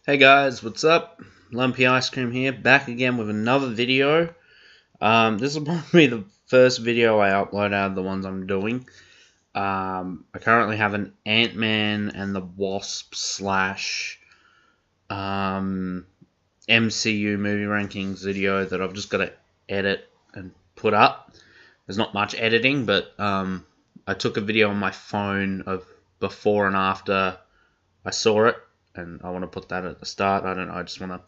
Hey guys, what's up? Lumpy Ice Cream here, back again with another video. This will probably be the first video I upload out of the ones I'm doing. I currently have an Ant-Man and the Wasp slash MCU movie rankings video that I've just got to edit and put up. There's not much editing, but I took a video on my phone of before and after I saw it. And I want to put that at the start. I don't know. I just want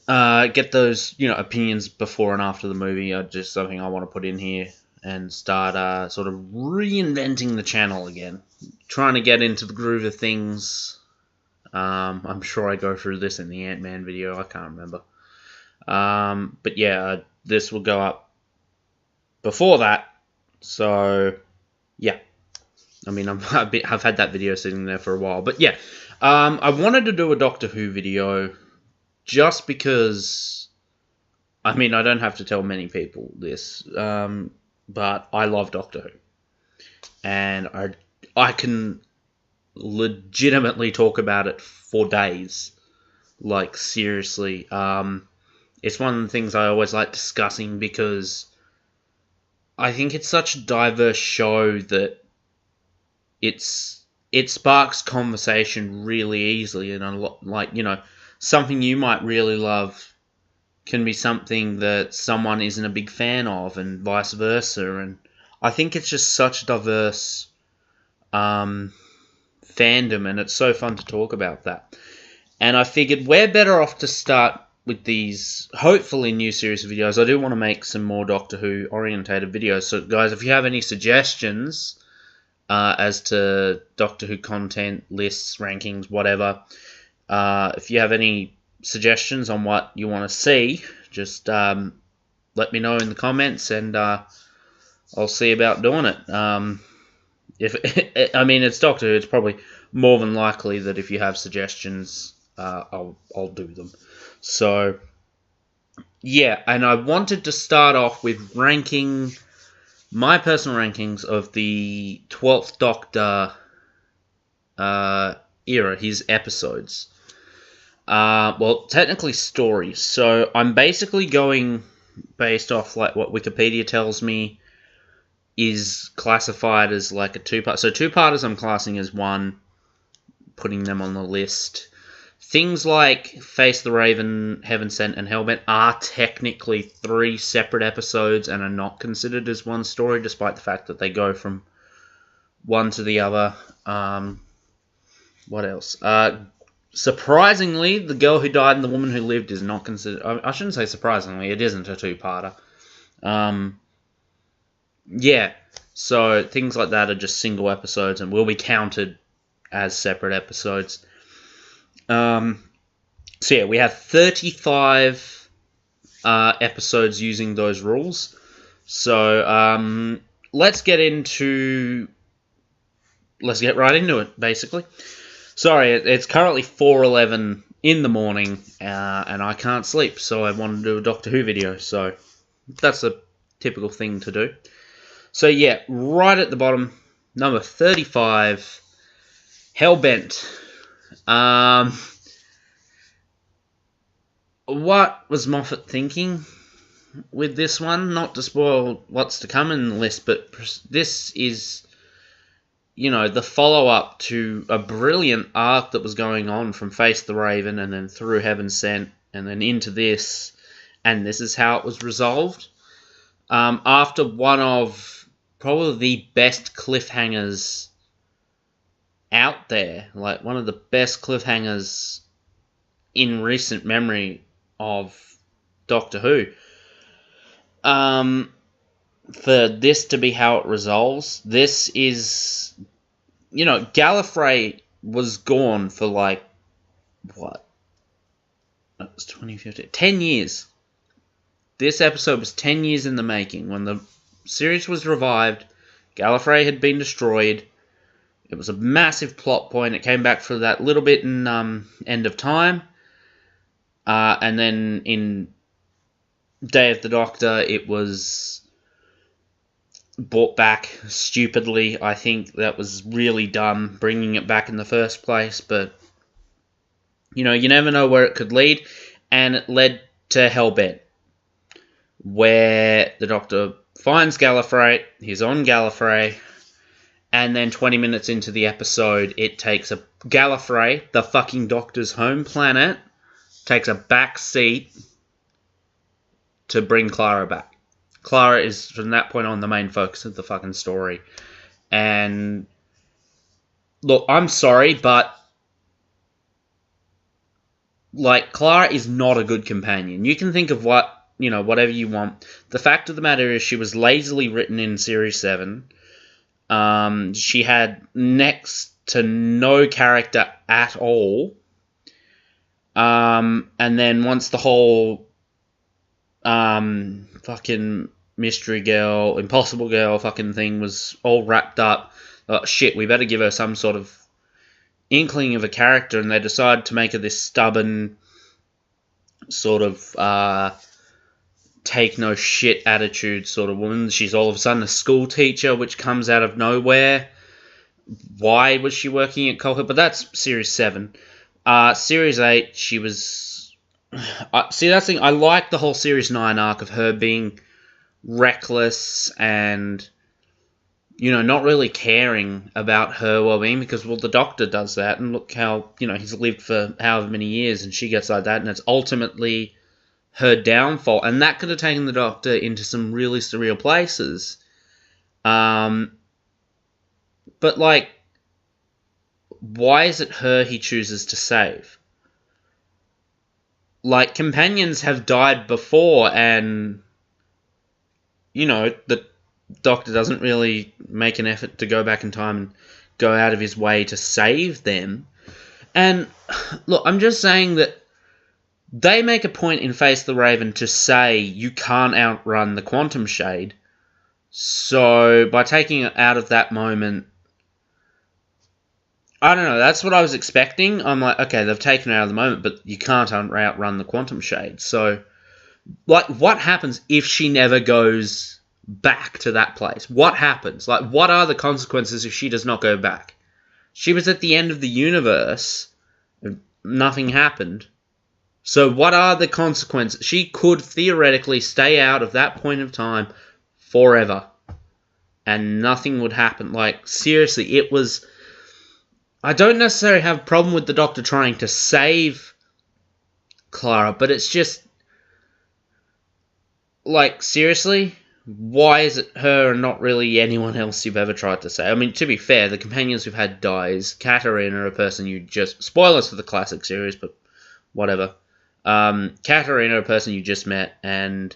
to get those, opinions before and after the movie. Just something I want to put in here and start sort of reinventing the channel again. Trying to get into the groove of things. I'm sure I go through this in the Ant-Man video. I can't remember. But yeah, this will go up before that. So, yeah. I mean, I've had that video sitting there for a while. But yeah, I wanted to do a Doctor Who video just because, I mean, I don't have to tell many people this, but I love Doctor Who. And I can legitimately talk about it for days. Like, seriously. It's one of the things I always like discussing because I think it's such a diverse show that it sparks conversation really easily, and a lot, like, something you might really love can be something that someone isn't a big fan of, and vice versa. And I think it's just such a diverse fandom, and it's so fun to talk about that. And I figured we're better off to start with these hopefully new series of videos. I do want to make some more Doctor Who orientated videos, so guys, if you have any suggestions as to Doctor Who content, lists, rankings, whatever. If you have any suggestions on what you want to see, just let me know in the comments, and I'll see about doing it. I mean, it's Doctor Who, it's probably more than likely that if you have suggestions, I'll do them. So, yeah, and I wanted to start off with ranking my personal rankings of the 12th Doctor era, his episodes. Well, technically stories. So I'm basically going based off like what Wikipedia tells me is classified as like a two-part. So two-parters I'm classing as one, putting them on the list. Things like Face the Raven, Heaven Sent, and Hellbent are technically three separate episodes and are not considered as one story, despite the fact that they go from one to the other. What else? Surprisingly, The Girl Who Died and The Woman Who Lived is not considered... I shouldn't say surprisingly, it isn't a two-parter. Yeah, so things like that are just single episodes and will be counted as separate episodes. So yeah, we have 35 episodes using those rules. So let's get right into it, basically. Sorry, it's currently 4:11 in the morning, and I can't sleep, so I wanted to do a Doctor Who video, so that's a typical thing to do. So yeah, right at the bottom, number 35, Hellbent. What was Moffat thinking with this one? Not to spoil what's to come in the list, but this is, the follow-up to a brilliant arc that was going on from Face the Raven and then through Heaven Sent and then into this, and this is how it was resolved. After one of probably the best cliffhangers out there, like one of the best cliffhangers in recent memory of Doctor Who. For this to be how it resolves, this is, Gallifrey was gone for like, what? That was 2015. 10 years. This episode was 10 years in the making. When the series was revived, Gallifrey had been destroyed. It was a massive plot point. It came back for that little bit in End of Time. And then in Day of the Doctor, it was brought back stupidly. I think that was really dumb, bringing it back in the first place. But You know, you never know where it could lead, and it led to Hellbent, where the Doctor finds Gallifrey, he's on Gallifrey, and then 20 minutes into the episode, it takes a Gallifrey, the fucking Doctor's home planet, takes a back seat to bring Clara back. Clara is, from that point on, the main focus of the fucking story. And, look, I'm sorry, but, like, Clara is not a good companion. You can think of whatever you want. The fact of the matter is she was lazily written in Series 7. She had next to no character at all. And then once the whole fucking mystery girl, impossible girl fucking thing was all wrapped up, shit, we better give her some sort of inkling of a character, and they decided to make her this stubborn sort of take no shit attitude sort of woman. She's all of a sudden a school teacher, which comes out of nowhere. Why was she working at Colquitt? But that's Series 7. Series 8, she was... see, that's the thing. I like the whole Series 9 arc of her being reckless and, you know, not really caring about her well-being, because, well, the Doctor does that, and look how, you know, he's lived for however many years, and she gets like that, and it's ultimately her downfall, and that could have taken the Doctor into some really surreal places. But, like, why is it her he chooses to save? Like, companions have died before, and, you know, the Doctor doesn't really make an effort to go back in time and go out of his way to save them. And, look, I'm just saying that they make a point in Face the Raven to say you can't outrun the quantum shade. So, by taking it out of that moment, I don't know, that's what I was expecting. I'm like, okay, they've taken it out of the moment, but you can't outrun the quantum shade. So, like, what happens if she never goes back to that place? What happens? Like, what are the consequences if she does not go back? She was at the end of the universe, and nothing happened. So what are the consequences? She could theoretically stay out of that point of time forever, and nothing would happen. Like, seriously, it was... I don't necessarily have a problem with the Doctor trying to save Clara, but it's just... like, seriously? Why is it her and not really anyone else you've ever tried to save? I mean, to be fair, the companions we've had dies. Katarina, a person you just... spoilers for the classic series, but whatever. Katarina, a person you just met, and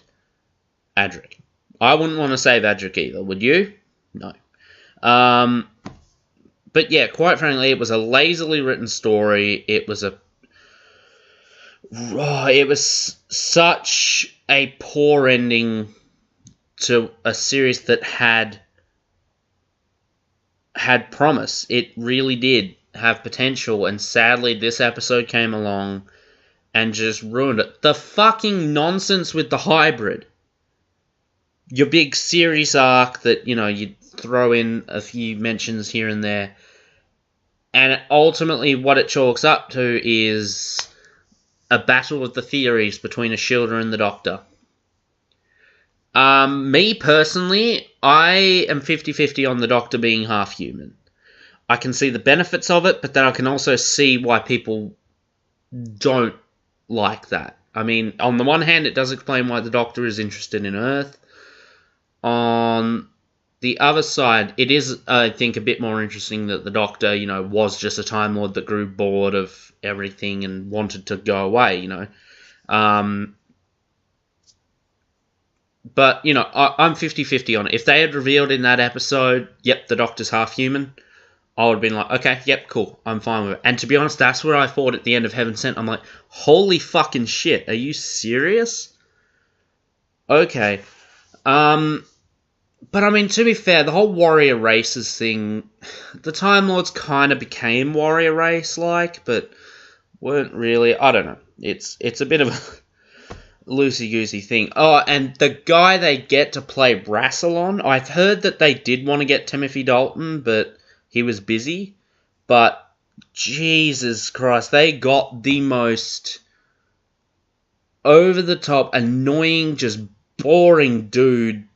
Adric. I wouldn't want to save Adric either, would you? No. But yeah, quite frankly, it was a lazily written story. It was such a poor ending to a series that had promise. It really did have potential, and sadly, this episode came along and just ruined it. The fucking nonsense with the hybrid. Your big series arc that, you know, you throw in a few mentions here and there. And ultimately what it chalks up to is a battle of the theories between Ashilda and the Doctor. Me personally, I am 50-50 on the Doctor being half human. I can see the benefits of it, but then I can also see why people don't like that. I mean, on the one hand, it does explain why the Doctor is interested in Earth. On the other side, it is, I think, a bit more interesting that the Doctor, you know, was just a Time Lord that grew bored of everything and wanted to go away, you know. But, you know, I'm 50-50 on it. If they had revealed in that episode, yep, the Doctor's half human, I would have been like, okay, yep, cool, I'm fine with it. And to be honest, that's where I thought at the end of Heaven Sent. I'm like, holy fucking shit, are you serious? Okay. But I mean, to be fair, the whole warrior races thing, the Time Lords kind of became warrior race-like, but weren't really. I don't know. It's a bit of a loosey-goosey thing. Oh, and the guy they get to play Rassilon, I've heard that they did want to get Timothy Dalton, but he was busy. But Jesus Christ, they got the most over-the-top, annoying, just boring dude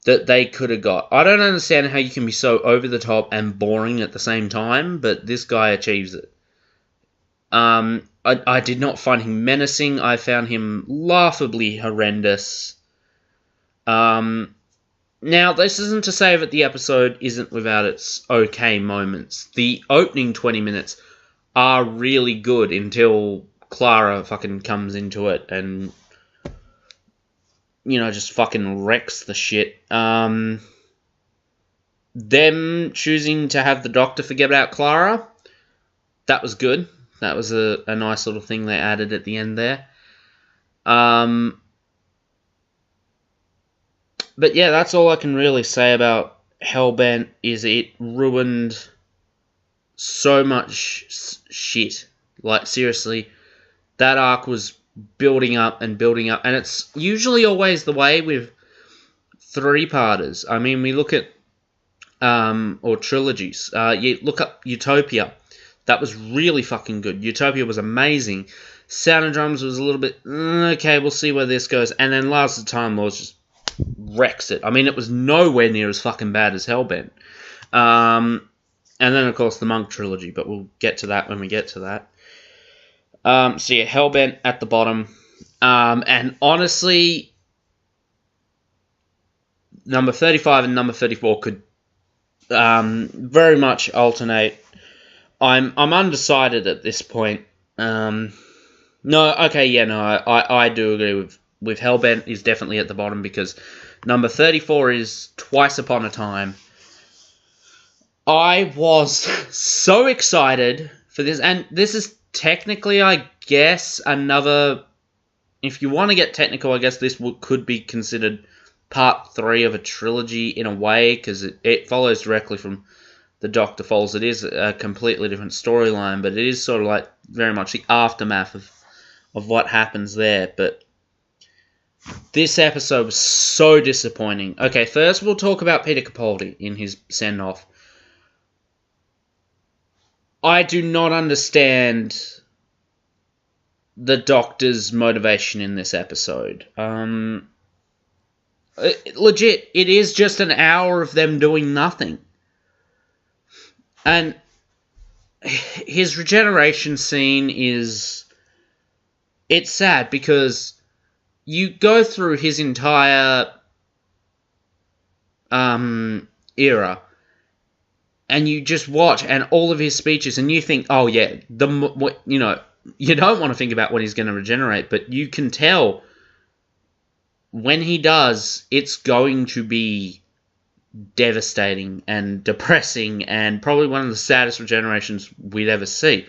that they could have got. I don't understand how you can be so over-the-top and boring at the same time, but this guy achieves it. I did not find him menacing. I found him laughably horrendous. Now, this isn't to say that the episode isn't without its okay moments. The opening 20 minutes are really good until Clara fucking comes into it and, you know, just fucking wrecks the shit. Them choosing to have the Doctor forget about Clara, that was good. That was a nice little thing they added at the end there. But yeah, that's all I can really say about Hellbent, is it ruined so much shit. Like, seriously, that arc was building up, and it's usually always the way with three-parters. I mean, we look at, or trilogies. You look up Utopia. That was really fucking good. Utopia was amazing. Sound and Drums was a little bit, okay, we'll see where this goes. And then Last of the Time Lords just wrecks it. I mean, it was nowhere near as fucking bad as Hellbent. And then, of course, the Monk trilogy, but we'll get to that when we get to that. So yeah, Hellbent at the bottom. And honestly, number 35 and number 34 could very much alternate. I'm undecided at this point. I do agree with Hellbent is definitely at the bottom, because number 34 is Twice Upon a Time. I was so excited for this, and this is technically, I guess, another, if you want to get technical, I guess this could be considered part 3 of a trilogy in a way, because it follows directly from the Dr. Falls. It is a completely different storyline, but it is sort of like very much the aftermath of what happens there. But this episode was so disappointing. Okay, first we'll talk about Peter Capaldi in his send-off. I do not understand the Doctor's motivation in this episode. Legit, it is just an hour of them doing nothing. And his regeneration scene is... It's sad, because you go through his entire era, and you just watch, and all of his speeches, and you think, oh yeah, you don't want to think about when he's going to regenerate, but you can tell when he does, it's going to be devastating and depressing, and probably one of the saddest regenerations we'd ever see.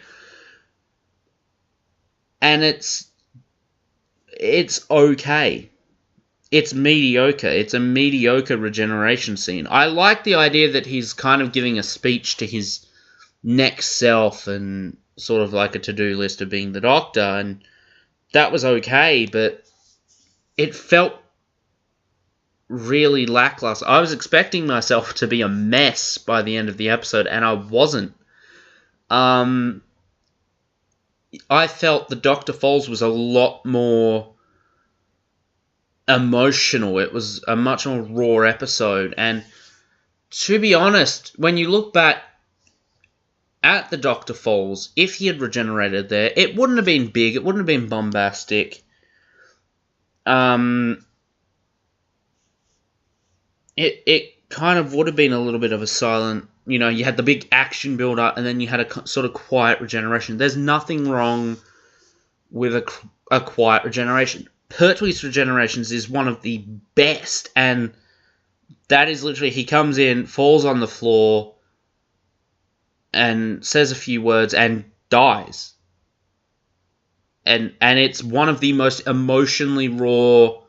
And it's okay. It's mediocre. It's a mediocre regeneration scene. I like the idea that he's kind of giving a speech to his next self, and sort of like a to-do list of being the Doctor, and that was okay, but it felt really lackluster. I was expecting myself to be a mess by the end of the episode, and I wasn't. I felt the Dr. Falls was a lot more emotional. It was a much more raw episode, and to be honest, when you look back at the Dr. Falls, if he had regenerated there, it wouldn't have been big, it wouldn't have been bombastic. It kind of would have been a little bit of a silent, you had the big action build-up, and then you had a sort of quiet regeneration. There's nothing wrong with a quiet regeneration. Pertwee's regenerations is one of the best, and that is literally, he comes in, falls on the floor, and says a few words, and dies. And it's one of the most emotionally raw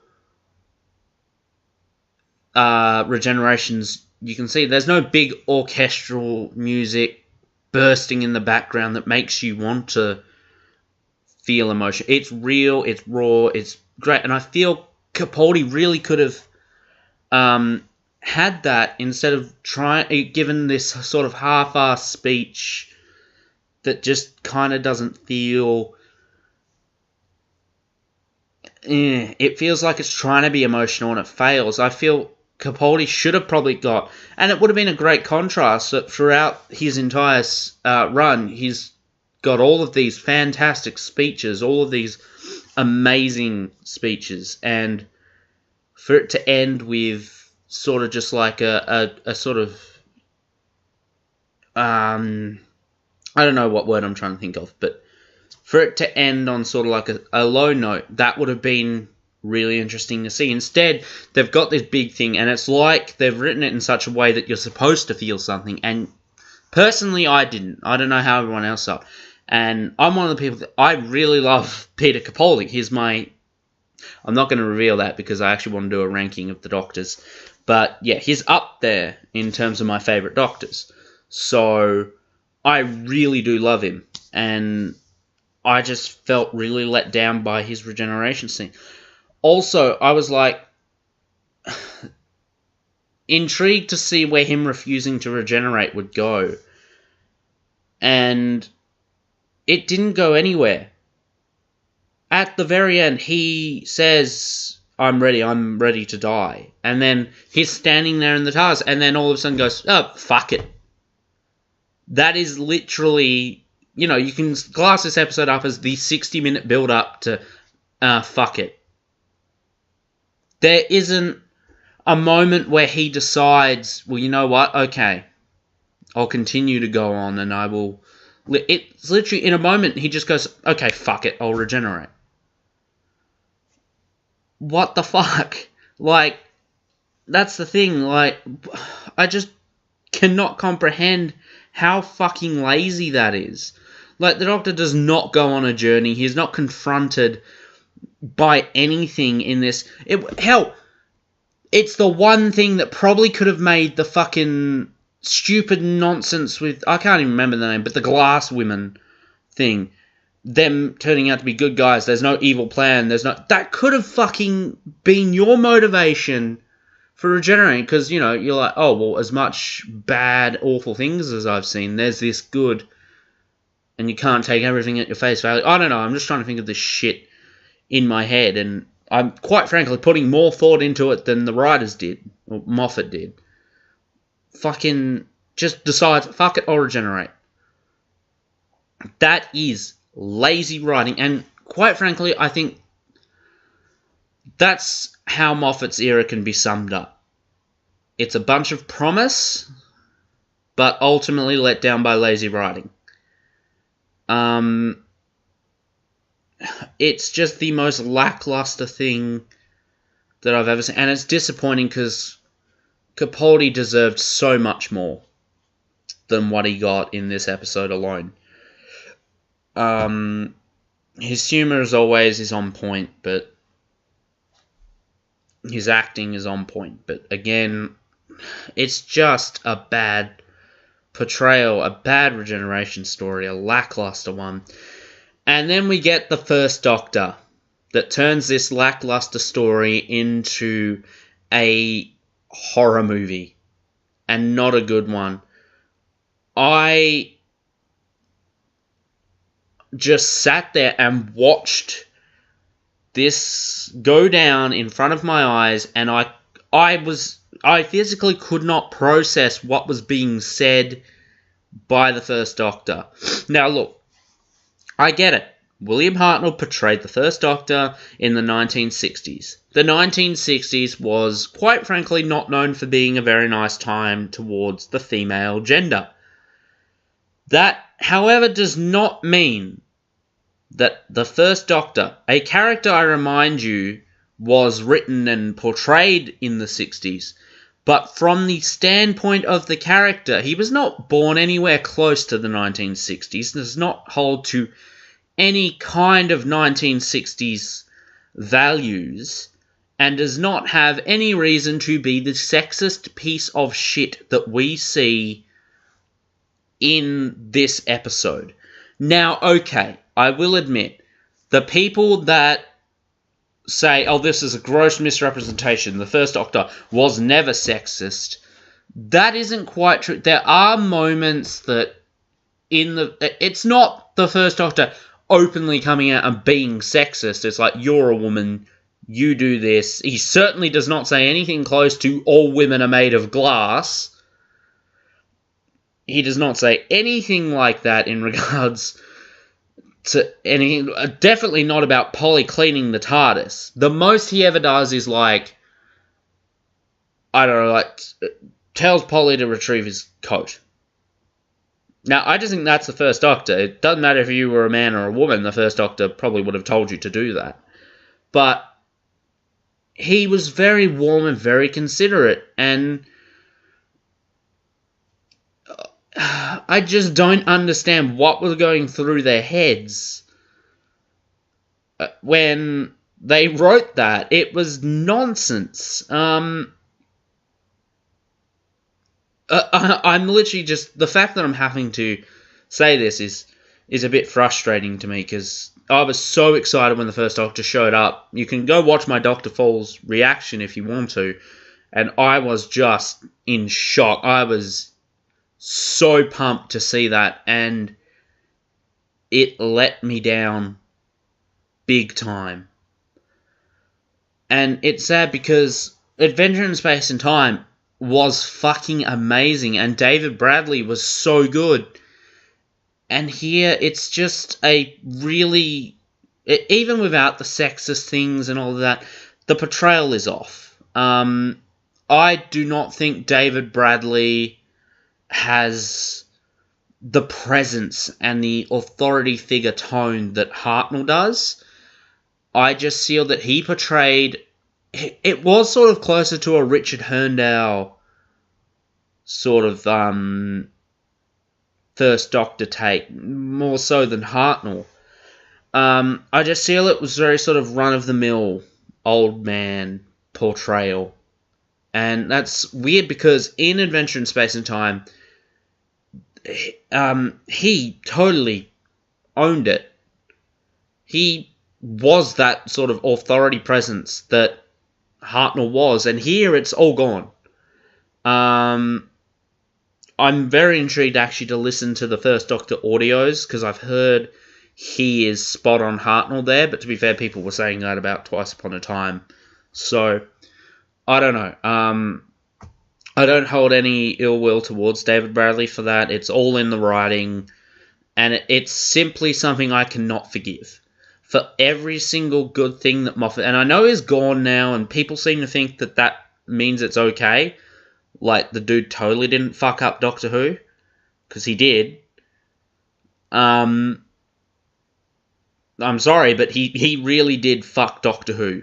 regenerations you can see. There's no big orchestral music bursting in the background that makes you want to feel emotion. It's real, it's raw, it's great, and I feel Capaldi really could have had that, instead of given this sort of half-assed speech that just kind of doesn't feel... it feels like it's trying to be emotional and it fails. I feel Capaldi should have probably got... And it would have been a great contrast that throughout his entire run, he's got all of these fantastic speeches, all of these amazing speeches, and for it to end with sort of just like a sort of... I don't know what word I'm trying to think of, but for it to end on sort of like a low note, that would have been really interesting to see. Instead, they've got this big thing, and it's like they've written it in such a way that you're supposed to feel something, and personally, I didn't. I don't know how everyone else felt. And I'm one of the people that I really love Peter Capaldi. He's my... I'm not going to reveal that because I actually want to do a ranking of the Doctors. But yeah, he's up there in terms of my favourite Doctors. So I really do love him. And I just felt really let down by his regeneration scene. Also, I was like... intrigued to see where him refusing to regenerate would go. And it didn't go anywhere. At the very end, he says, I'm ready to die. And then he's standing there in the TARDIS, and then all of a sudden goes, oh, fuck it. That is literally, you know, you can class this episode up as the 60-minute build-up to, fuck it. There isn't a moment where he decides, well, you know what, okay, I'll continue to go on and I will... It's literally, in a moment, he just goes, okay, fuck it, I'll regenerate. What the fuck? Like, that's the thing, like, I just cannot comprehend how fucking lazy that is. Like, the Doctor does not go on a journey, he's not confronted by anything in this. Hell, it's the one thing that probably could have made the fucking... stupid nonsense with... I can't even remember the name, but the glass women thing. Them turning out to be good guys. There's no evil plan. There's no... That could have fucking been your motivation for regenerating. Because, you know, you're like, oh, well, as much bad, awful things as I've seen, there's this good. And you can't take everything at your face value. I don't know. I'm just trying to think of this shit in my head. And I'm, quite frankly, putting more thought into it than the writers did. Or Moffat did. Fucking just decides, fuck it, I'll regenerate. That is lazy writing, and quite frankly, I think that's how Moffat's era can be summed up. It's a bunch of promise, but ultimately let down by lazy writing. It's just the most lackluster thing that I've ever seen, and it's disappointing because Capaldi deserved so much more than what he got in this episode alone. His humour, as always, is on point, but his acting is on point. But again, it's just a bad portrayal, a bad regeneration story, a lackluster one. And then we get the first Doctor that turns this lackluster story into a horror movie, and not a good one. I just sat there and watched this go down in front of my eyes, and I physically could not process what was being said by the first Doctor. Now look, I get it. William Hartnell portrayed the first Doctor in the 1960s. The 1960s was, quite frankly, not known for being a very nice time towards the female gender. That, however, does not mean that the first Doctor, a character, I remind you, was written and portrayed in the 60s, but from the standpoint of the character, he was not born anywhere close to the 1960s, does not hold to any kind of 1960s values, and does not have any reason to be the sexist piece of shit that we see in this episode. Now, okay, I will admit, the people that say, oh, this is a gross misrepresentation, the first Doctor was never sexist, that isn't quite true. There are moments that it's not the First Doctor openly coming out and being sexist. It's like, you're a woman, you do this. He certainly does not say anything close to all women are made of glass. He does not say anything like that in regards to anything. Definitely not about Polly cleaning the TARDIS. The most he ever does is like, I don't know, like tells Polly to retrieve his coat. Now, I just think that's the First Doctor. It doesn't matter if you were a man or a woman, the First Doctor probably would have told you to do that. But he was very warm and very considerate, and I just don't understand what was going through their heads when they wrote that. It was nonsense. I'm literally just... The fact that I'm having to say this is a bit frustrating to me, because I was so excited when the First Doctor showed up. You can go watch my Dr. Falls reaction if you want to, and I was just in shock. I was so pumped to see that, and it let me down big time. And it's sad because Adventure in Space and Time was fucking amazing, and David Bradley was so good. And here, it's just a really... Even without the sexist things and all of that, the portrayal is off. I do not think David Bradley has the presence and the authority figure tone that Hartnell does. I just feel that he portrayed... It was sort of closer to a Richard Herndale sort of First Doctor take, more so than Hartnell. I just feel it was very sort of run-of-the-mill old man portrayal. And that's weird because in Adventure in Space and Time, he totally owned it. He was that sort of authority presence that Hartnell was, and here it's all gone. I'm very intrigued actually to listen to the First Doctor audios, because I've heard he is spot on Hartnell there, but to be fair, people were saying that about Twice Upon a Time. So, I don't know. I don't hold any ill will towards David Bradley for that. It's all in the writing, and it's simply something I cannot forgive. For every single good thing that Moffat... And I know he's gone now, and people seem to think that that means it's okay. Like, the dude totally didn't fuck up Doctor Who, because he did. I'm sorry, but he really did fuck Doctor Who.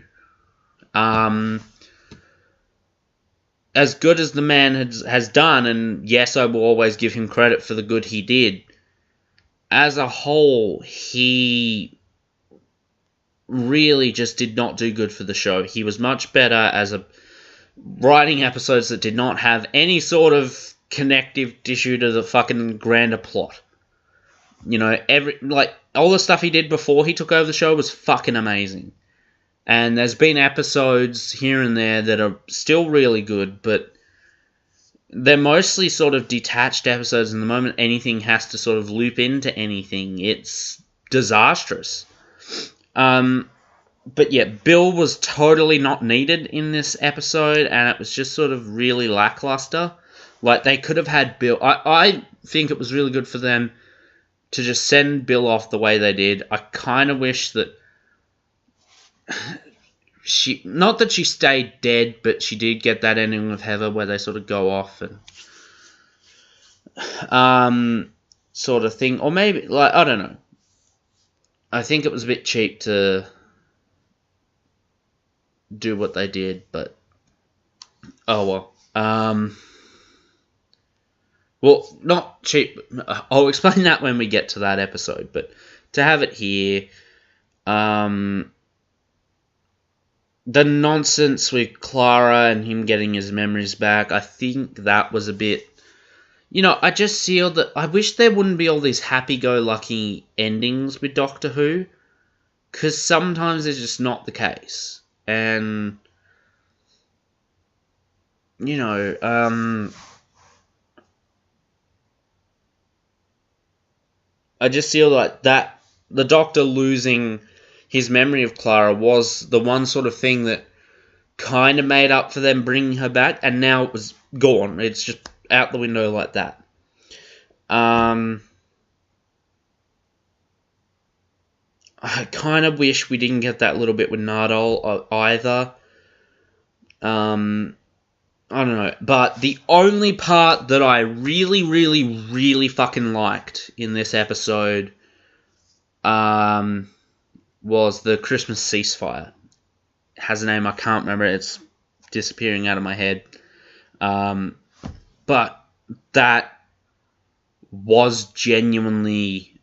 As good as the man has done, and yes, I will always give him credit for the good he did, as a whole, he really just did not do good for the show. He was much better as a writing episodes that did not have any sort of connective tissue to the fucking grander plot. You know, all the stuff he did before he took over the show was fucking amazing. And there's been episodes here and there that are still really good, but they're mostly sort of detached episodes, and the moment anything has to sort of loop into anything, it's disastrous. But yeah, Bill was totally not needed in this episode, and it was just sort of really lackluster. Like, they could have had Bill... I think it was really good for them to just send Bill off the way they did. I kind of wish that not that she stayed dead, but she did get that ending with Heather where they sort of go off and sort of thing. Or maybe, like, I don't know. I think it was a bit cheap to do what they did, but oh well. Well, not cheap. I'll explain that when we get to that episode, but to have it here, the nonsense with Clara and him getting his memories back, I think that was a bit... You know, I just feel that I wish there wouldn't be all these happy-go-lucky endings with Doctor Who, because sometimes it's just not the case. And, you know, I just feel like that the Doctor losing his memory of Clara was the one sort of thing that kind of made up for them bringing her back, and now it was gone. It's just out the window like that. I kind of wish we didn't get that little bit with Nardole either. I don't know, but the only part that I really, really, really fucking liked in this episode was the Christmas ceasefire. It has a name, I can't remember, it's disappearing out of my head. But that was genuinely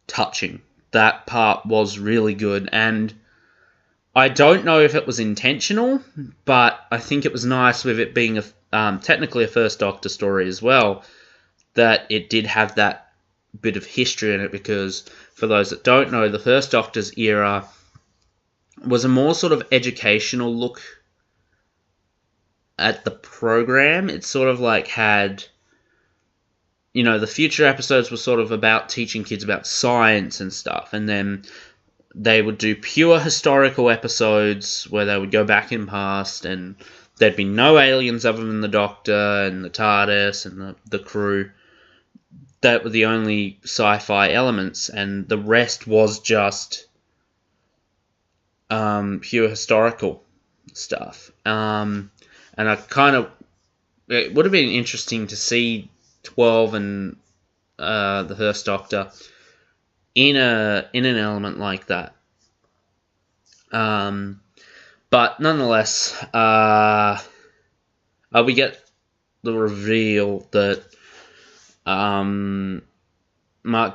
touching. That part was really good, and I don't know if it was intentional, but I think it was nice with it being technically a First Doctor story as well, that it did have that bit of history in it, because for those that don't know, the First Doctor's era was a more sort of educational look at the program. It sort of like had, the future episodes were sort of about teaching kids about science and stuff, and then they would do pure historical episodes where they would go back in past, and there'd be no aliens other than the Doctor and the TARDIS and the crew. That were the only sci-fi elements, and the rest was just pure historical stuff. And I it would have been interesting to see 12 and the First Doctor in an element like that. But nonetheless, we get the reveal that Mark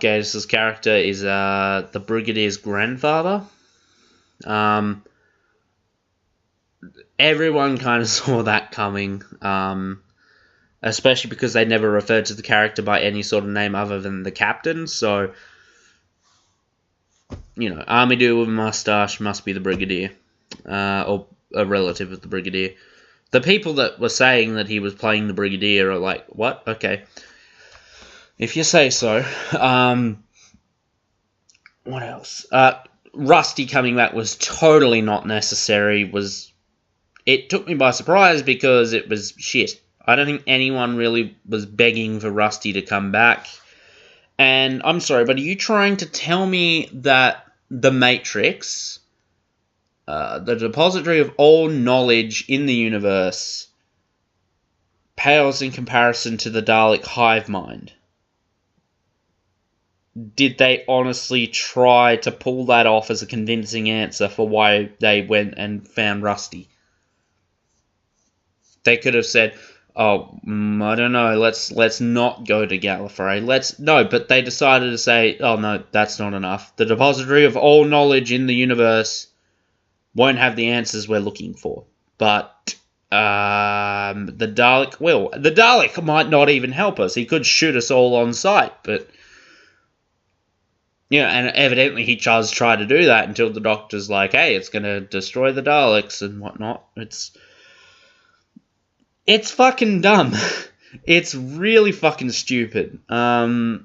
Gatiss' character is the Brigadier's grandfather. Everyone kind of saw that coming, especially because they never referred to the character by any sort of name other than the Captain, so army dude with a mustache must be the Brigadier, or a relative of the Brigadier. The people that were saying that he was playing the Brigadier are like, what? Okay. If you say so. What else? Rusty coming back was totally not necessary. It took me by surprise because it was shit. I don't think anyone really was begging for Rusty to come back. And I'm sorry, but are you trying to tell me that the Matrix, the depository of all knowledge in the universe, pales in comparison to the Dalek hive mind? Did they honestly try to pull that off as a convincing answer for why they went and found Rusty? They could have said, I don't know, let's not go to Gallifrey. No, but they decided to say, oh no, that's not enough. The depository of all knowledge in the universe won't have the answers we're looking for. But the Dalek will. The Dalek might not even help us. He could shoot us all on sight, but and evidently he does try to do that until the Doctor's like, hey, it's going to destroy the Daleks and whatnot. It's fucking dumb. It's really fucking stupid. I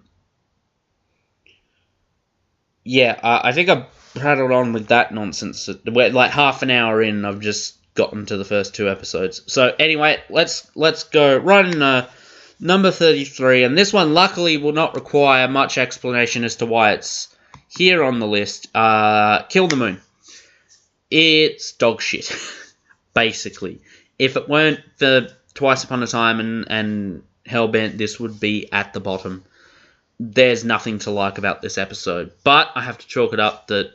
think I prattled on with that nonsense. We're like half an hour in, I've just gotten to the first two episodes. So anyway, let's go right in number 33, and this one luckily will not require much explanation as to why it's here on the list. Kill the Moon. It's dog shit, basically. If it weren't for Twice Upon a Time and Hellbent, this would be at the bottom. There's nothing to like about this episode, but I have to chalk it up to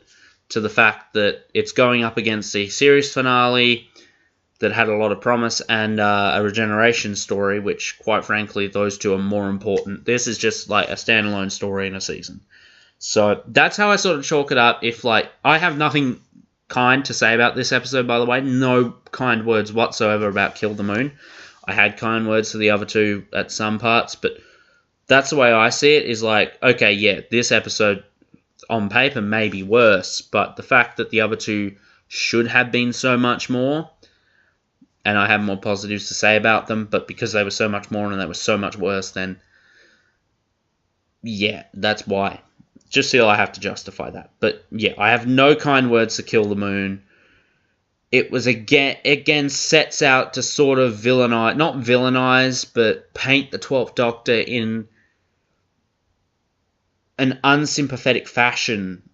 the fact that it's going up against the series finale that had a lot of promise, and a regeneration story, which, quite frankly, those two are more important. This is just like a standalone story in a season. So that's how I sort of chalk it up. I have nothing kind to say about this episode, by the way. No kind words whatsoever about Kill the Moon. I had kind words for the other two at some parts, but that's the way I see it, is like, okay, yeah, this episode on paper may be worse, but the fact that the other two should have been so much more, and I have more positives to say about them, but because they were so much more and they were so much worse, then yeah, that's why. Just feel I have to justify that. But yeah, I have no kind words to kill the moon. It was again sets out to sort of villainize, not villainize, but paint the 12th Doctor in an unsympathetic fashion.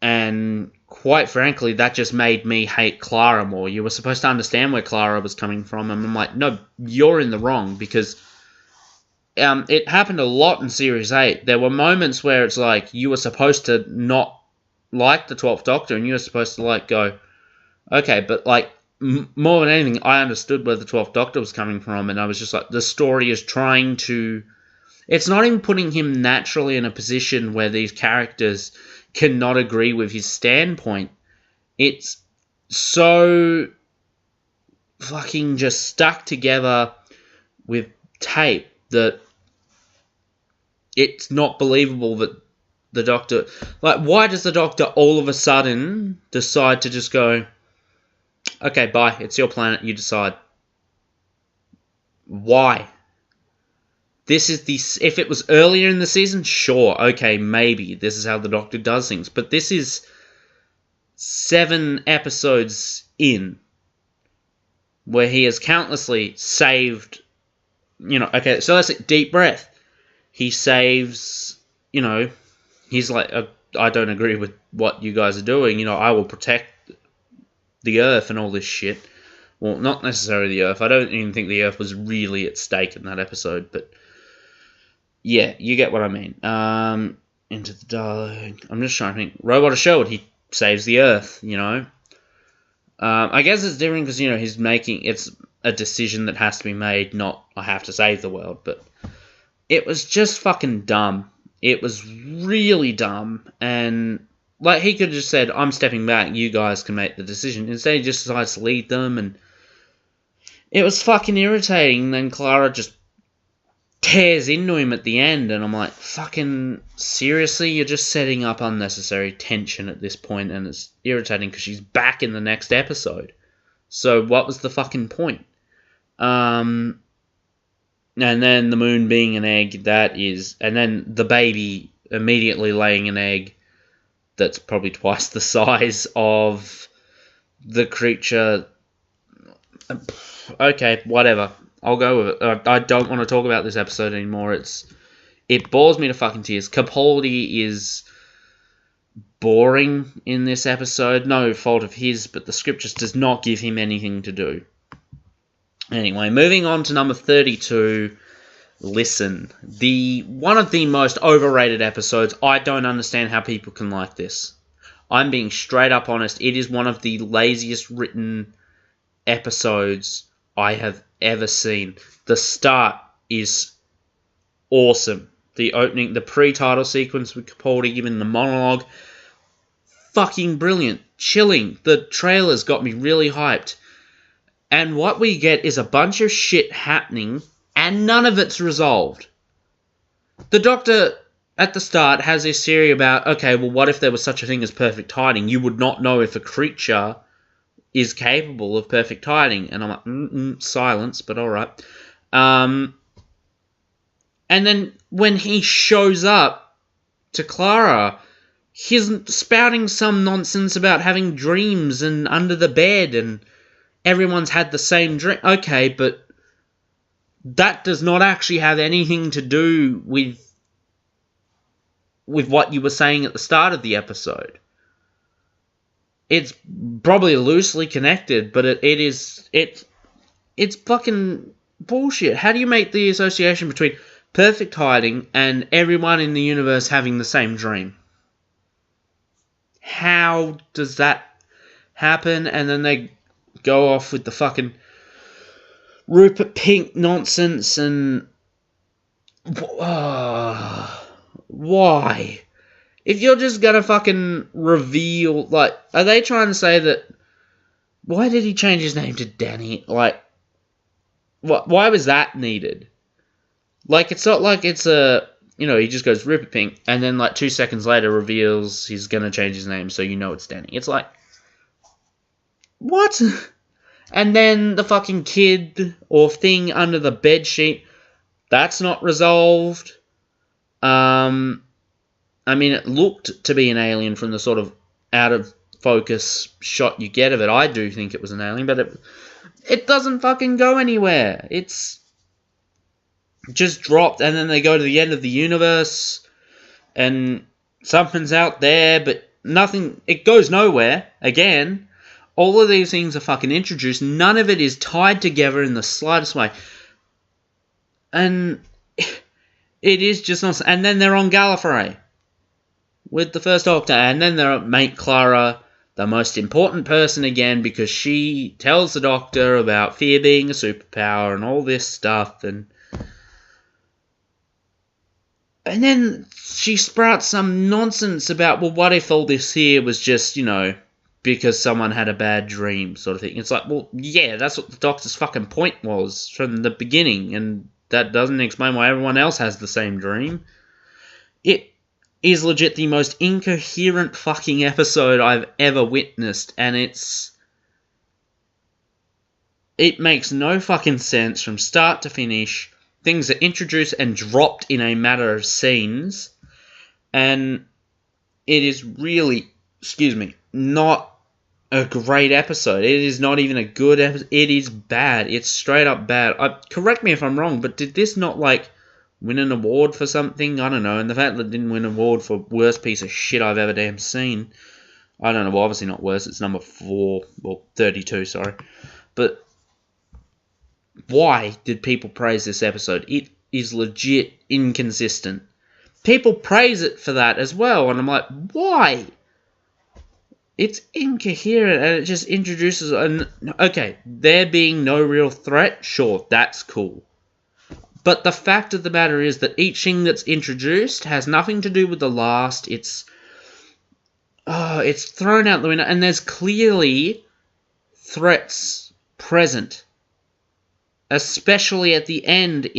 And quite frankly, that just made me hate Clara more. You were supposed to understand where Clara was coming from, and I'm like, no, you're in the wrong, because it happened a lot in Series 8. There were moments where it's like, you were supposed to not like the 12th Doctor, and you were supposed to, like, go, okay, but, like, more than anything, I understood where the 12th Doctor was coming from, and I was just like, the story is trying to... It's not even putting him naturally in a position where these characters cannot agree with his standpoint. It's so fucking just stuck together with tape that it's not believable that the Doctor... Like, why does the Doctor all of a sudden decide to just go, okay, bye, it's your planet, you decide? Why? This is the... If it was earlier in the season, sure, okay, maybe. This is how the Doctor does things. But this is 7 episodes in, where he has countlessly saved... okay, so let's say, deep breath. He saves, he's like, I don't agree with what you guys are doing. I will protect the Earth and all this shit. Well, not necessarily the Earth. I don't even think the Earth was really at stake in that episode, but... Yeah, you get what I mean. Into the Dark. I'm just trying to think. Robot Assured, he saves the Earth, I guess it's different because, he's making... It's a decision that has to be made, not I have to save the world. But it was just fucking dumb. It was really dumb. And, like, he could have just said, I'm stepping back, you guys can make the decision. Instead, he just decides to lead them, and it was fucking irritating. And then Clara just tears into him at the end, and I'm like, fucking seriously? You're just setting up unnecessary tension at this point, and it's irritating because she's back in the next episode. So what was the fucking point? And then the moon being an egg, and then the baby immediately laying an egg that's probably twice the size of the creature. Okay, whatever. I'll go with it. I don't want to talk about this episode anymore. It bores me to fucking tears. Capaldi is boring in this episode. No fault of his, but the script just does not give him anything to do. Anyway, moving on to number 32, Listen. One of the most overrated episodes. I don't understand how people can like this. I'm being straight up honest. It is one of the laziest written episodes I have ever seen. The start is awesome. The opening, the pre-title sequence with Capaldi giving the monologue, fucking brilliant. Chilling. The trailers got me really hyped. And what we get is a bunch of shit happening, and none of it's resolved. The Doctor, at the start, has this theory about, okay, well, what if there was such a thing as perfect hiding? You would not know if a creature is capable of perfect hiding. And I'm like, silence, but alright. And then when he shows up to Clara, he's spouting some nonsense about having dreams and under the bed and everyone's had the same dream. Okay, but that does not actually have anything to do with what you were saying at the start of the episode. It's probably loosely connected, but it's fucking bullshit. How do you make the association between perfect hiding and everyone in the universe having the same dream? How does that happen? And then they go off with the fucking Rupert Pink nonsense and... why? If you're just gonna fucking reveal... Like, are they trying to say that... Why did he change his name to Danny? Like, why was that needed? Like, it's not like it's a... he just goes Rupert Pink, and then, like, 2 seconds later reveals he's gonna change his name, so you know it's Danny. It's like... What? And then the fucking kid or thing under the bedsheet, that's not resolved. I mean, it looked to be an alien from the sort of out of focus shot you get of it. I do think it was an alien, but it doesn't fucking go anywhere. It's just dropped, and then they go to the end of the universe, and something's out there, but nothing. It goes nowhere. Again, all of these things are fucking introduced. None of it is tied together in the slightest way. And it is just not. And then they're on Gallifrey with the First Doctor, and then they make Clara the most important person again because she tells the Doctor about fear being a superpower and all this stuff, and then she sprouts some nonsense about, well, what if all this here was just, because someone had a bad dream sort of thing. It's like, well, yeah, that's what the Doctor's fucking point was from the beginning, and that doesn't explain why everyone else has the same dream. It is legit the most incoherent fucking episode I've ever witnessed, and it makes no fucking sense from start to finish. Things are introduced and dropped in a matter of scenes, and it is really, not a great episode. It is not even a good episode. It is bad. It's straight up bad. Correct me if I'm wrong, but did this not, win an award for something? I don't know. And the fact that it didn't win an award for worst piece of shit I've ever damn seen, I don't know. Well, obviously not worst. It's number 32, sorry. But why did people praise this episode? It is legit inconsistent. People praise it for that as well, and I'm like, why? It's incoherent, and it just introduces... Okay, there being no real threat, sure, that's cool. But the fact of the matter is that each thing that's introduced has nothing to do with the last. It's thrown out the window, and there's clearly threats present. Especially at the end of,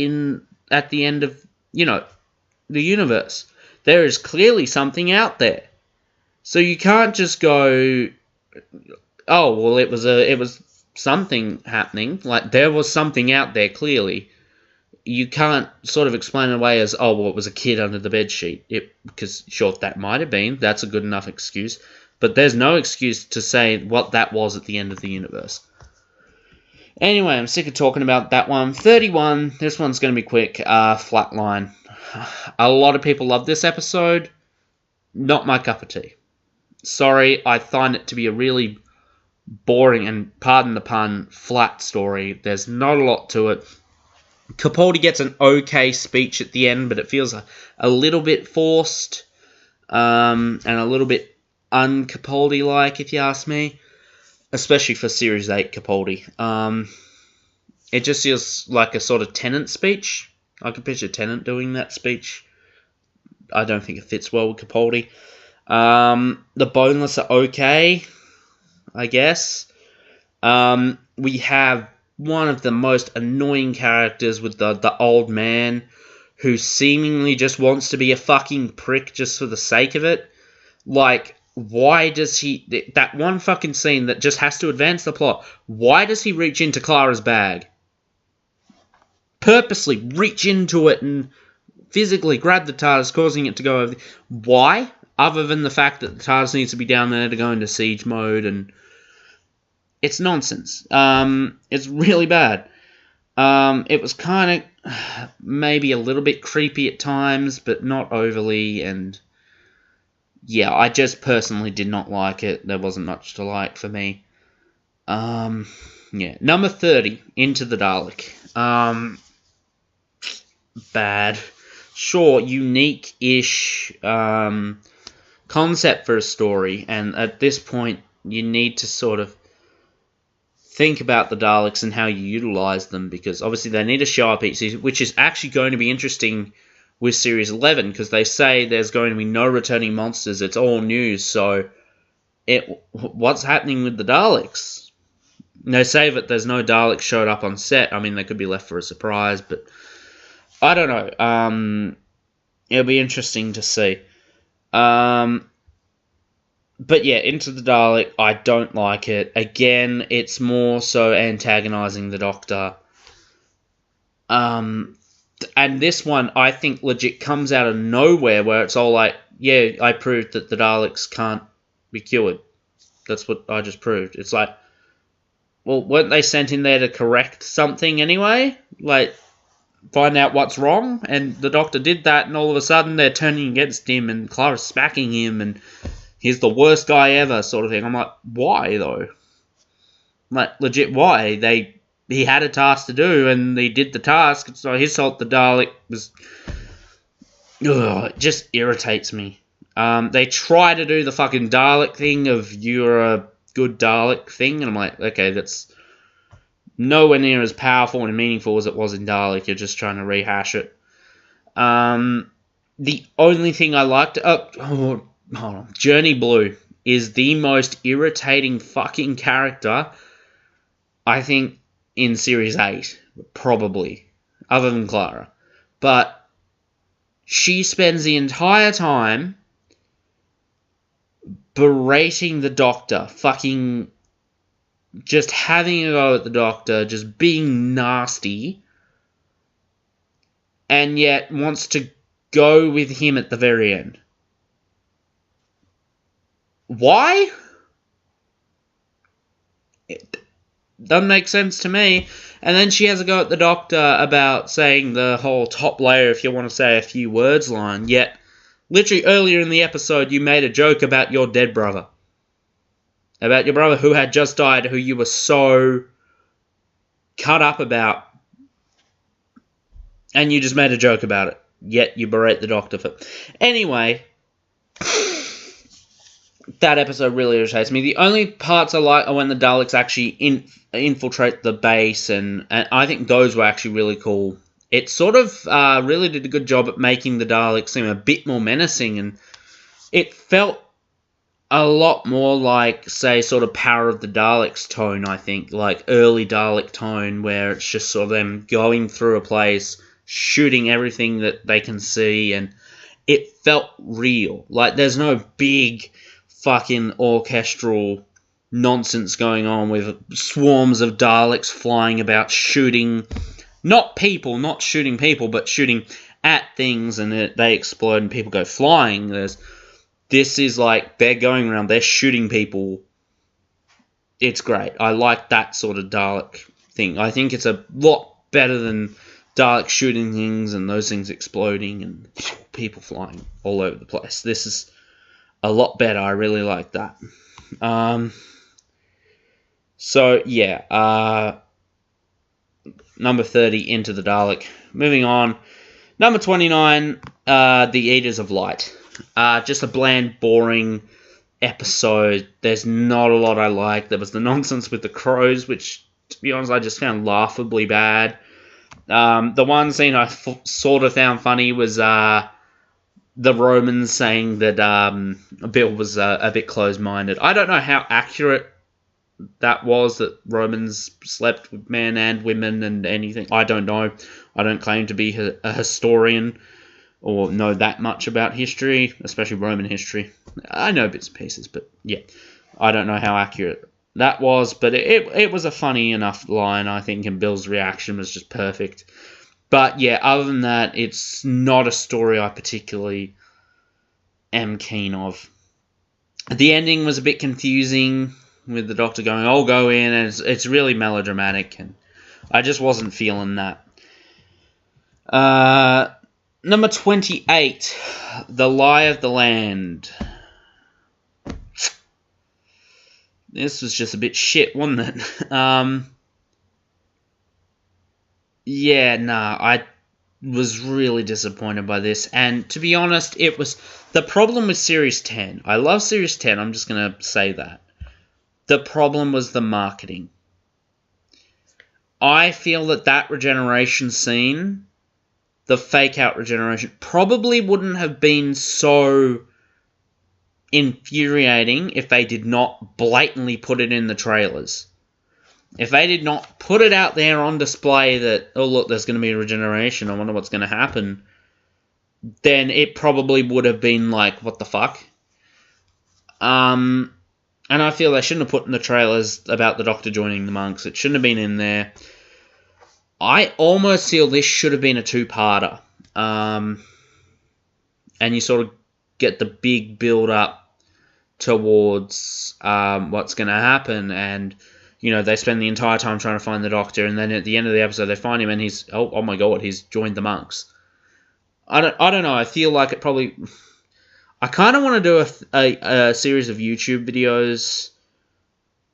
the universe. There is clearly something out there. So you can't just go, oh, well, it was something happening. There was something out there, clearly. You can't sort of explain it away as, oh, well, it was a kid under the bedsheet. Because, sure, that might have been. That's a good enough excuse. But there's no excuse to say what that was at the end of the universe. Anyway, I'm sick of talking about that one. 31, this one's going to be quick. Flatline. A lot of people love this episode. Not my cup of tea. Sorry, I find it to be a really boring and, pardon the pun, flat story. There's not a lot to it. Capaldi gets an okay speech at the end, but it feels a little bit forced. And a little bit un-Capaldi-like, if you ask me. Especially for Series 8 Capaldi. It just feels like a sort of Tennant speech. I can picture Tennant doing that speech. I don't think it fits well with Capaldi. The Boneless are okay, I guess. We have one of the most annoying characters with the old man who seemingly just wants to be a fucking prick just for the sake of it. Why does he... That one fucking scene that just has to advance the plot. Why does he reach into Clara's bag? Purposely reach into it and physically grab the TARDIS, causing it to go over... Why? Other than the fact that the TARDIS needs to be down there to go into siege mode, and... It's nonsense. It's really bad. It was kind of maybe a little bit creepy at times, but not overly, and... Yeah, I just personally did not like it. There wasn't much to like for me. Yeah. Number 30, Into the Dalek. Bad. Sure, unique-ish concept for a story, and at this point, you need to sort of think about the Daleks and how you utilize them, because obviously they need to show up each season, which is actually going to be interesting with Series 11, because they say there's going to be no returning monsters. It's all new, so what's happening with the Daleks? They say that there's no Daleks showed up on set. I mean, they could be left for a surprise, but I don't know. It'll be interesting to see. But yeah, Into the Dalek, I don't like it. Again, it's more so antagonizing the Doctor. And this one, I think, legit comes out of nowhere, where it's all like, yeah, I proved that the Daleks can't be cured. That's what I just proved. It's like, well, weren't they sent in there to correct something anyway? Like, find out what's wrong? And the Doctor did that, and all of a sudden they're turning against him, and Clara's smacking him, and he's the worst guy ever, sort of thing. I'm like, why, though? Like, legit, why? He had a task to do, and he did the task, so his fault the Dalek was... Ugh, it just irritates me. They try to do the fucking Dalek thing of you're a good Dalek thing, and I'm like, okay, that's nowhere near as powerful and meaningful as it was in Dalek. You're just trying to rehash it. The only thing I liked... hold on. Journey Blue is the most irritating fucking character, I think, in Series 8. Probably. Other than Clara. But she spends the entire time berating the Doctor, fucking just having a go at the Doctor, just being nasty, and yet wants to go with him at the very end. Why? It doesn't make sense to me. And then she has a go at the Doctor about saying the whole top layer, if you want to say a few words line, yet literally earlier in the episode you made a joke about your dead brother. About your brother who had just died, who you were so cut up about. And you just made a joke about it. Yet you berate the Doctor for... Anyway, that episode really irritates me. The only parts I like are when the Daleks actually infiltrate the base, and I think those were actually really cool. It sort of really did a good job at making the Daleks seem a bit more menacing, and it felt a lot more like, say, sort of Power of the Daleks tone, I think. Like early Dalek tone, where it's just sort of them going through a place, shooting everything that they can see, and it felt real. Like, there's no big fucking orchestral nonsense going on with swarms of Daleks flying about shooting, not shooting people, but shooting at things, and they explode and people go flying. This is like, they're going around, they're shooting people. It's great. I like that sort of Dalek thing. I think it's a lot better than Dalek shooting things and those things exploding and people flying all over the place. This is a lot better. I really like that. So, yeah. Number 30, Into the Dalek. Moving on. Number 29, The Eaters of Light. Just a bland, boring episode. There's not a lot I like. There was the nonsense with the crows, which, to be honest, I just found laughably bad. The one scene I sort of found funny was the Romans saying that Bill was a bit closed-minded. I don't know how accurate that was, that Romans slept with men and women and anything. I don't know. I don't claim to be a historian or know that much about history, especially Roman history. I know bits and pieces, but yeah, I don't know how accurate that was, but it was a funny enough line, I think, and Bill's reaction was just perfect. But yeah, other than that, it's not a story I particularly am keen of. The ending was a bit confusing, with the Doctor going, I'll go in, and it's really melodramatic, and I just wasn't feeling that. Number 28, The Lie of the Land. This was just a bit shit, wasn't it? I was really disappointed by this. And to be honest, it was the problem with Series 10. I love Series 10, I'm just going to say that. The problem was the marketing. I feel that regeneration scene, the fake-out regeneration, probably wouldn't have been so infuriating if they did not blatantly put it in the trailers. If they did not put it out there on display that, oh look, there's going to be a regeneration, I wonder what's going to happen, then it probably would have been like, what the fuck? And I feel they shouldn't have put in the trailers about the Doctor joining the monks. It shouldn't have been in there. I almost feel this should have been a two-parter. And you sort of get the big build-up towards what's going to happen, and they spend the entire time trying to find the Doctor, and then at the end of the episode they find him, and he's oh my god, he's joined the monks. I don't know. I feel like it probably. I kind of want to do a series of YouTube videos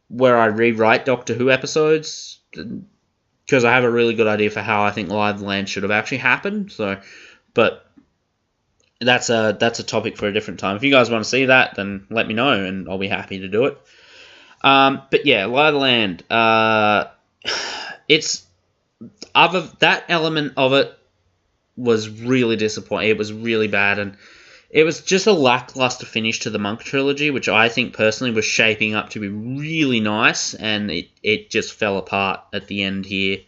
where I rewrite Doctor Who episodes, because I have a really good idea for how I think Live Land should have actually happened. So, but. That's a topic for a different time. If you guys want to see that, then let me know, and I'll be happy to do it. But yeah, Live Land. It's that element of it was really disappointing. It was really bad, and it was just a lackluster finish to the Monk trilogy, which I think personally was shaping up to be really nice, and it just fell apart at the end here.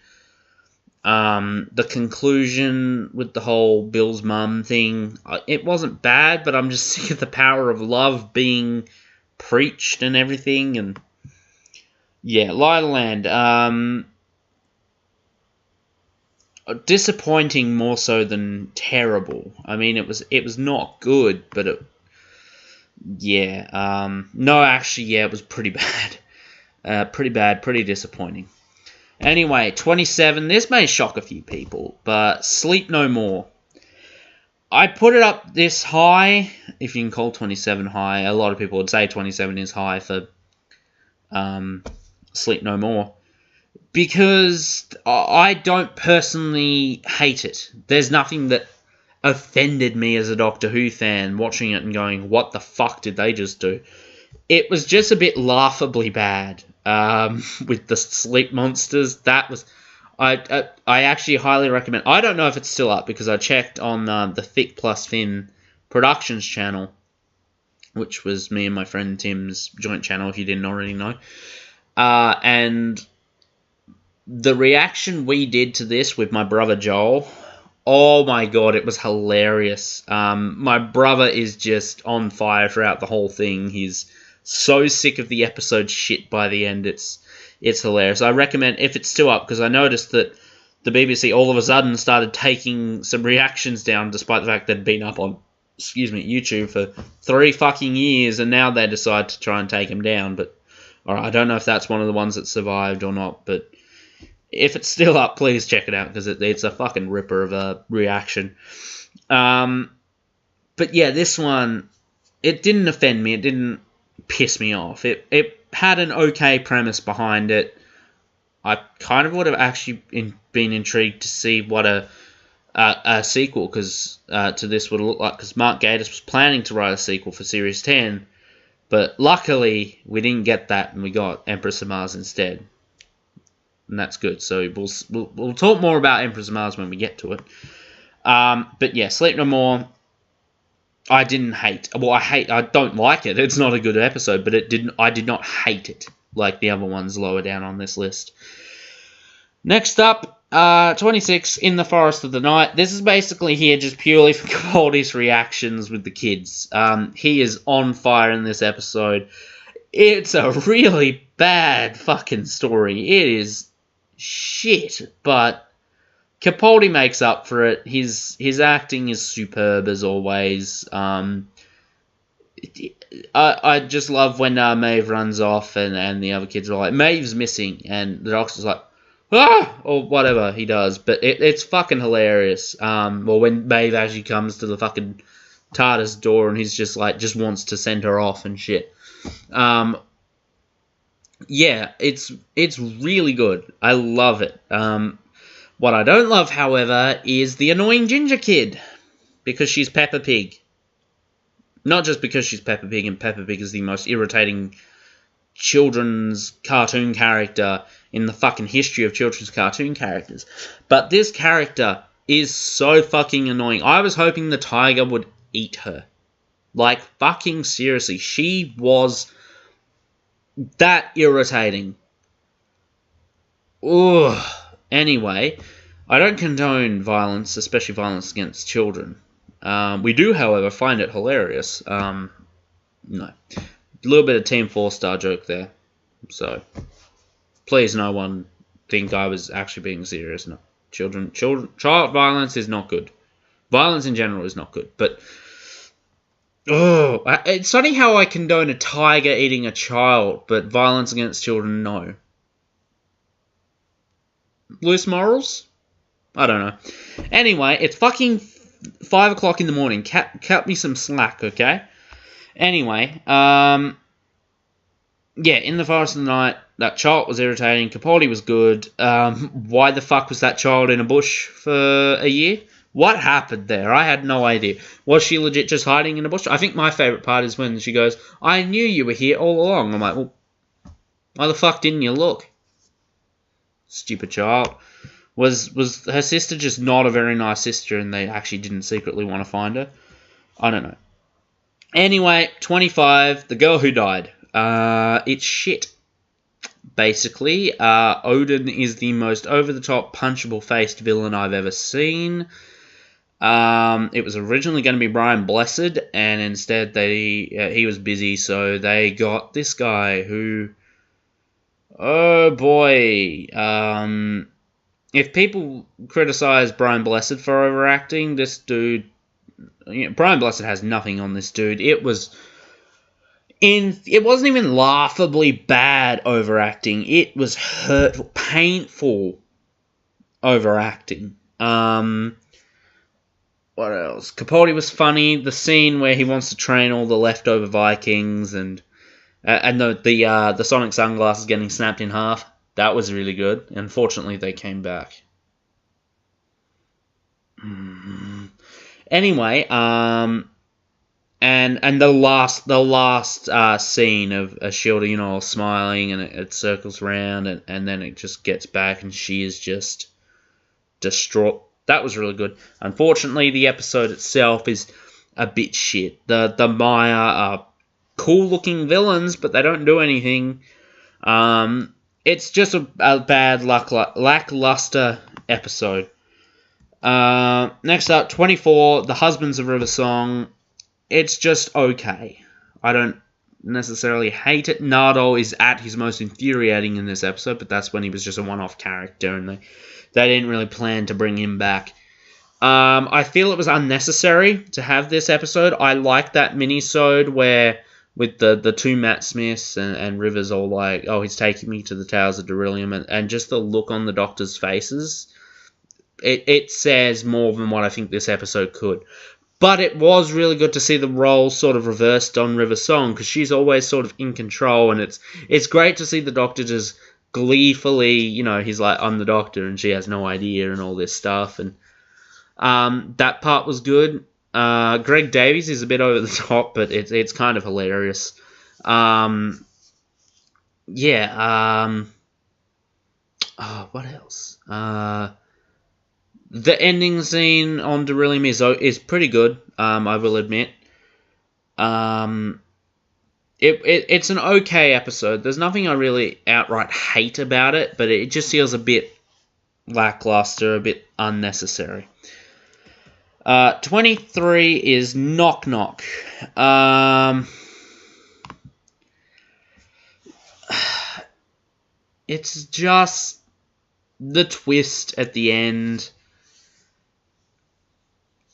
The conclusion with the whole Bill's mum thing, it wasn't bad, but I'm just sick of the power of love being preached and everything. And yeah, Live Land, disappointing more so than terrible. I mean, it was not good, but it was pretty bad. Pretty disappointing. Anyway, 27. This may shock a few people, but Sleep No More. I put it up this high, if you can call 27 high. A lot of people would say 27 is high for Sleep No More, because I don't personally hate it. There's nothing that offended me as a Doctor Who fan watching it and going, what the fuck did they just do? It was just a bit laughably bad. With the sleep monsters, that was, I actually highly recommend. I don't know if it's still up, because I checked on the Thick Plus Fin Productions channel, which was me and my friend Tim's joint channel, if you didn't already know. And the reaction we did to this with my brother Joel, oh my god, it was hilarious. My brother is just on fire throughout the whole thing. He's so sick of the episode shit by the end. It's hilarious. I recommend, if it's still up, because I noticed that the BBC all of a sudden started taking some reactions down, despite the fact they'd been up on, YouTube for 3 fucking years, and now they decide to try and take them down. But alright, I don't know if that's one of the ones that survived or not, but if it's still up, please check it out, because it's a fucking ripper of a reaction. But yeah, this one, it didn't offend me. It didn't piss me off. It had an okay premise behind it. I kind of would have actually been intrigued to see what a sequel to this would look like, because Mark Gatiss was planning to write a sequel for Series 10, but luckily we didn't get that, and we got Empress of Mars instead, and that's good. So we'll talk more about Empress of Mars when we get to it. But yeah, Sleep No More, I didn't hate. Well, I don't like it. It's not a good episode, but I did not hate it like the other ones lower down on this list. Next up, 26, In the Forest of the Night. This is basically here just purely for Capaldi's reactions with the kids. He is on fire in this episode. It's a really bad fucking story. It is shit, but Capaldi makes up for it. His acting is superb as always. I just love when Maeve runs off and the other kids are like, Maeve's missing, and the Doctor's like, ah, or whatever he does. But it's fucking hilarious. Well, when Maeve actually comes to the fucking TARDIS door and he's just like, just wants to send her off and shit. Yeah, it's really good. I love it. What I don't love, however, is the annoying ginger kid, because she's Peppa Pig. Not just because she's Peppa Pig, and Peppa Pig is the most irritating children's cartoon character in the fucking history of children's cartoon characters, but this character is so fucking annoying. I was hoping the tiger would eat her. Like, fucking seriously, she was that irritating. Ugh. Anyway, I don't condone violence, especially violence against children. We do, however, find it hilarious. No. A little bit of Team 4-star joke there. So, please no one think I was actually being serious. No. Child violence is not good. Violence in general is not good. But it's funny how I condone a tiger eating a child, but violence against children, no. Loose morals? I don't know. Anyway, it's fucking 5 o'clock in the morning. Cut me some slack, okay? Anyway, yeah, In the Forest of the Night, that child was irritating. Capaldi was good. Why the fuck was that child in a bush for a year? What happened there? I had no idea. Was she legit just hiding in a bush? I think my favourite part is when she goes, I knew you were here all along. I'm like, well, why the fuck didn't you look? Stupid child. Was her sister just not a very nice sister and they actually didn't secretly want to find her? I don't know. Anyway, 25, The Girl Who Died. It's shit. Basically, Odin is the most over-the-top, punchable-faced villain I've ever seen. It was originally going to be Brian Blessed, and instead he was busy, so they got this guy who... Oh boy. If people criticize Brian Blessed for overacting, this dude... Brian Blessed has nothing on this dude. It wasn't even laughably bad overacting. It was hurtful, painful overacting. What else? Capaldi was funny. The scene where he wants to train all the leftover Vikings and the Sonic sunglasses getting snapped in half. That was really good. Scene they came back. Anyway, and the last scene of Ashilda, all smiling, and it circles around, and then it just gets back, and she is just distraught. That was really good. Unfortunately, the episode itself is a bit shit. The Maya are cool-looking villains, but they don't do anything. It's just a bad, lackluster episode. Next up, 24, The Husbands of River Song. It's just okay. I don't necessarily hate it. Nardo is at his most infuriating in this episode, but that's when he was just a one-off character, and they didn't really plan to bring him back. I feel it was unnecessary to have this episode. I like that mini-sode where with the two Matt Smiths and Rivers all like, oh, he's taking me to the Towers of Beryllium, and just the look on the Doctor's faces. It says more than what I think this episode could. But it was really good to see the role sort of reversed on River Song, because she's always sort of in control, and it's great to see the Doctor just gleefully, he's like, I'm the Doctor, and she has no idea, and all this stuff, and that part was good. Greg Davies is a bit over the top, but it's kind of hilarious. What else? The ending scene on Beryllium is pretty good, I will admit. It's an okay episode. There's nothing I really outright hate about it, but it just feels a bit lackluster, a bit unnecessary. 23 is Knock Knock. It's just the twist at the end.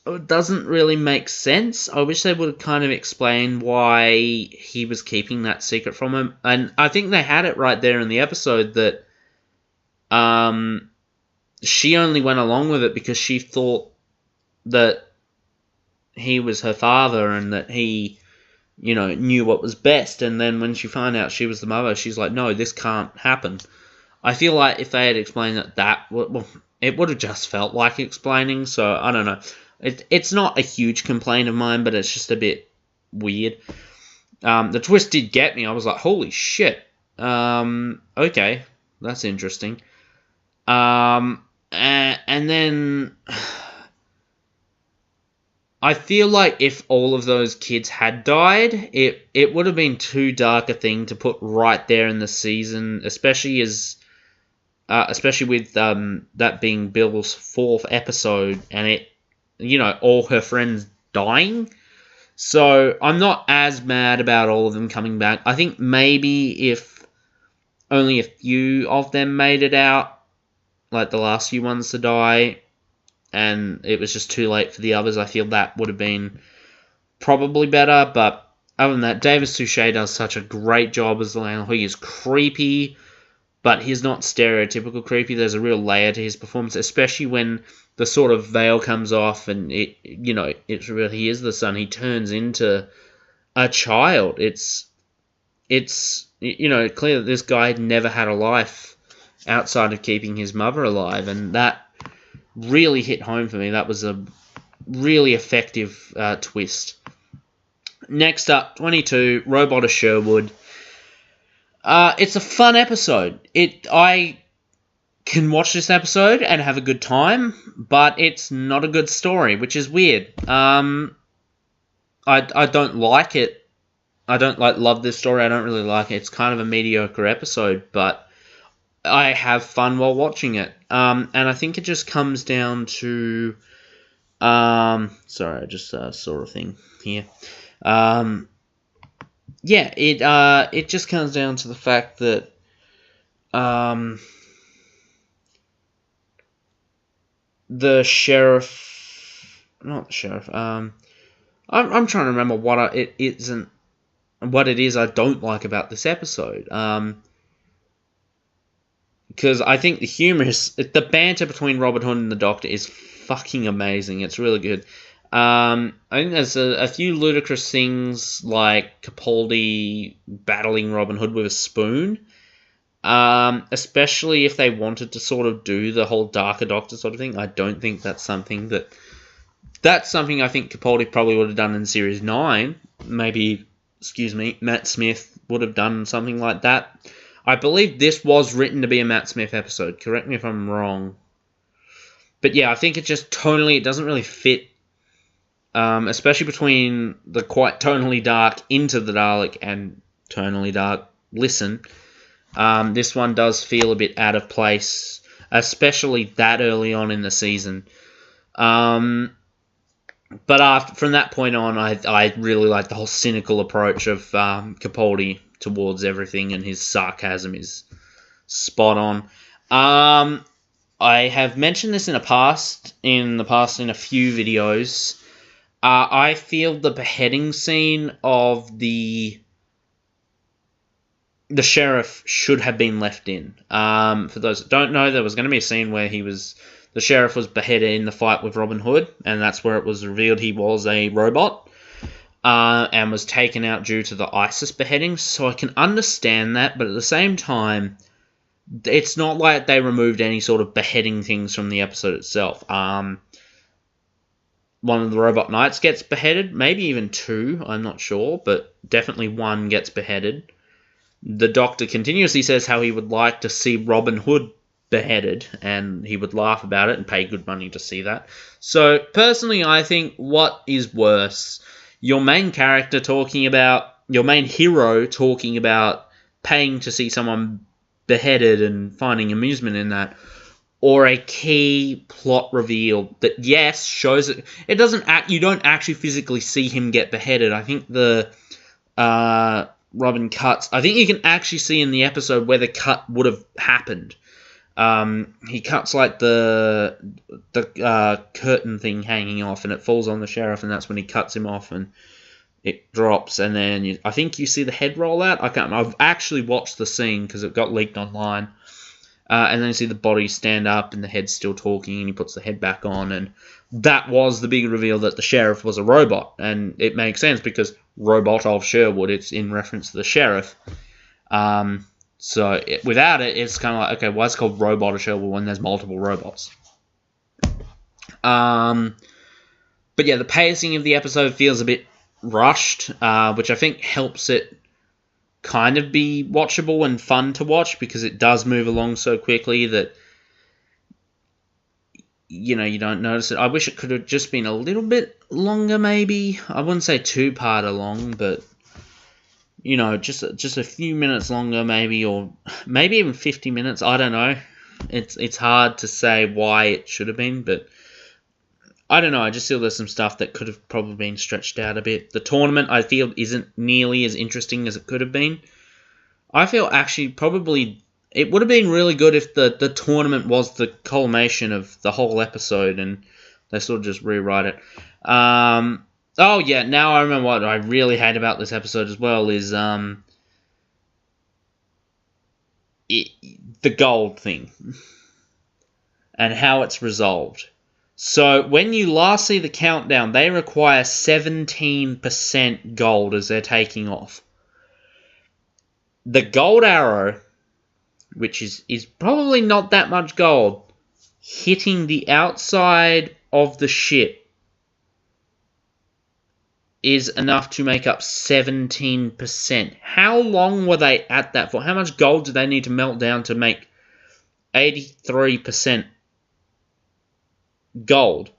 It doesn't really make sense. I wish they would have kind of explained why he was keeping that secret from him. And I think they had it right there in the episode that she only went along with it because she thought that he was her father and that he, knew what was best. And then when she found out she was the mother, she's like, no, this can't happen. I feel like if they had explained that, it would have just felt like explaining. So, I don't know. It's not a huge complaint of mine, but it's just a bit weird. The twist did get me. I was like, holy shit. Okay, that's interesting. And then I feel like if all of those kids had died, it would have been too dark a thing to put right there in the season, especially with that being Bill's 4th episode, and all her friends dying. So I'm not as mad about all of them coming back. I think maybe if only a few of them made it out, like the last few ones to die, and it was just too late for the others. I feel that would have been probably better, but other than that, Davis Suchet does such a great job as the landlord. He is creepy, but he's not stereotypical creepy. There's a real layer to his performance, especially when the sort of veil comes off and it's real. He is the son. He turns into a child. It's clear that this guy had never had a life outside of keeping his mother alive, and that really hit home for me. That was a really effective twist. Next up, 22, Robot of Sherwood. It's a fun episode. I can watch this episode and have a good time, but it's not a good story, which is weird. I don't like it. I don't love this story. I don't really like it. It's kind of a mediocre episode, but I have fun while watching it. And I think it just comes down to... sorry, I just saw a thing here. It just comes down to the fact that the sheriff, not the sheriff. I'm trying to remember what it isn't, what it is I don't like about this episode. Because I think the humor is, the banter between Robin Hood and the Doctor is fucking amazing. It's really good. I think there's a few ludicrous things like Capaldi battling Robin Hood with a spoon. Especially if they wanted to sort of do the whole Darker Doctor sort of thing. I don't think that's something I think Capaldi probably would have done in Series 9. Maybe, Matt Smith would have done something like that. I believe this was written to be a Matt Smith episode. Correct me if I'm wrong. But yeah, I think it just tonally, it doesn't really fit. Especially between the quite tonally dark Into the Dalek and tonally dark Listen. This one does feel a bit out of place, especially that early on in the season. But from that point on, I really like the whole cynical approach of Capaldi towards everything, and his sarcasm is spot on. I have mentioned this in the past in a few videos. I feel the beheading scene of the sheriff should have been left in. For those that don't know, there was going to be a scene where the sheriff was beheaded in the fight with Robin Hood, and that's where it was revealed he was a robot, and was taken out due to the ISIS beheading. So I can understand that, but at the same time, it's not like they removed any sort of beheading things from the episode itself. One of the robot knights gets beheaded, maybe even two, I'm not sure, but definitely one gets beheaded. The Doctor continuously says how he would like to see Robin Hood beheaded, and he would laugh about it and pay good money to see that. So, personally, I think what is worse, your main character talking about, your main hero talking about paying to see someone beheaded and finding amusement in that, or a key plot reveal that, yes, shows it doesn't you don't actually physically see him get beheaded. I think the Robin cuts, I think you can actually see in the episode where the cut would have happened. He cuts like the curtain thing hanging off, and it falls on the sheriff, and that's when he cuts him off and it drops, and then I think you see the head roll out. I've actually watched the scene because it got leaked online. And then you see the body stand up and the head's still talking, and he puts the head back on, and that was the big reveal that the sheriff was a robot. And it makes sense because Robot of Sherwood, it's in reference to the sheriff. Without it, it's kind of like, okay, why is it called Robot of Sherwood when there's multiple robots? But yeah, the pacing of the episode feels a bit rushed, which I think helps it kind of be watchable and fun to watch, because it does move along so quickly that you don't notice it. I wish it could have just been a little bit longer, maybe. I wouldn't say 2-parter long, but just a few minutes longer, maybe, or maybe even 50 minutes. I don't know. It's hard to say why it should have been, but I don't know. I just feel there's some stuff that could have probably been stretched out a bit. The tournament, I feel, isn't nearly as interesting as it could have been. I feel actually probably it would have been really good if the tournament was the culmination of the whole episode and they sort of just rewrite it. Oh yeah, now I remember what I really hate about this episode as well is the gold thing and how it's resolved. So when you last see the countdown, they require 17% gold as they're taking off. The gold arrow, which is probably not that much gold, hitting the outside of the ship is enough to make up 17%. How long were they at that for? How much gold did they need to melt down to make 83% gold?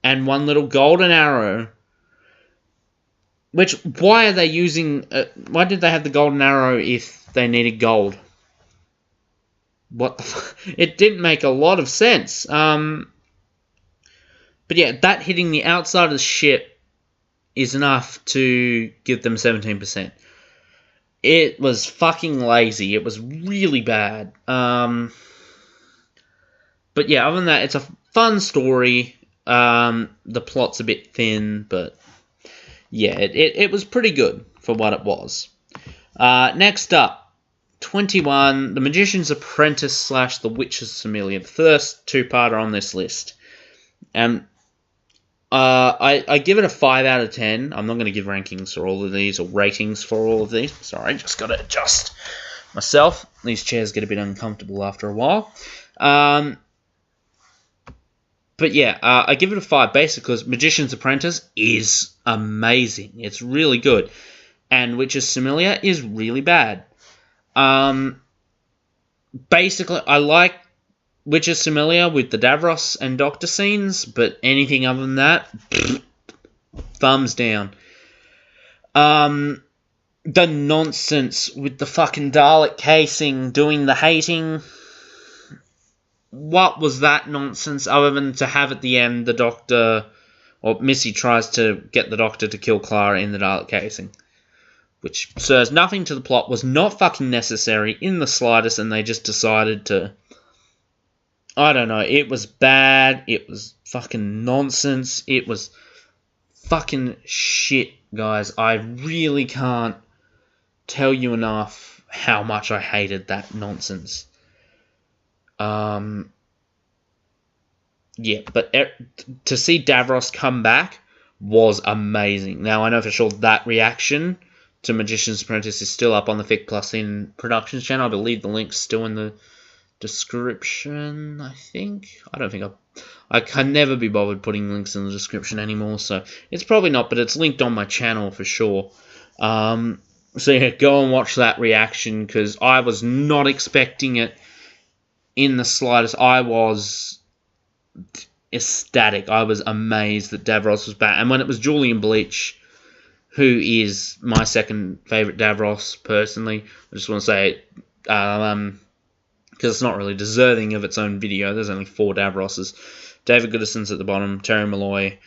And one little golden arrow. Which, why are they using... why did they have the golden arrow if they needed gold? What the it didn't make a lot of sense. But yeah, that hitting the outside of the ship is enough to give them 17%. It was fucking lazy. It was really bad. But yeah, other than that, it's a fun story. The plot's a bit thin, but yeah, it was pretty good for what it was. Next up, 21, The Magician's Apprentice / The Witch's Familiar. The first two-parter on this list. I give it a 5 out of 10. I'm not going to give rankings for all of these or ratings for all of these. Sorry, just got to adjust myself. These chairs get a bit uncomfortable after a while. But yeah, I give it a 5 basically because Magician's Apprentice is amazing. It's really good. And Witch's Familiar is really bad. Basically, I like Witch's Familiar with the Davros and Doctor scenes, but anything other than that, thumbs down. The nonsense with the fucking Dalek casing doing the hating. What was that nonsense other than to have at the end the Doctor, or Missy tries to get the Doctor to kill Clara in the Dalek casing, which serves nothing to the plot, was not fucking necessary in the slightest, and they just decided to... I don't know, it was bad, it was fucking nonsense, it was fucking shit, guys. I really can't tell you enough how much I hated that nonsense. Yeah, but to see Davros come back was amazing. Now, I know for sure that reaction to Magician's Apprentice is still up on the Fic Plus in Productions channel. I believe the link's still in the description, I think. I don't think I can never be bothered putting links in the description anymore, so it's probably not, but it's linked on my channel for sure. So yeah, go and watch that reaction, because I was not expecting it in the slightest. I was ecstatic. I was amazed that Davros was back, and when it was Julian Bleach, who is my second favourite Davros, personally, I just want to say, because it's not really deserving of its own video. There's only 4 Davroses. David Goodison's at the bottom, Terry Malloy,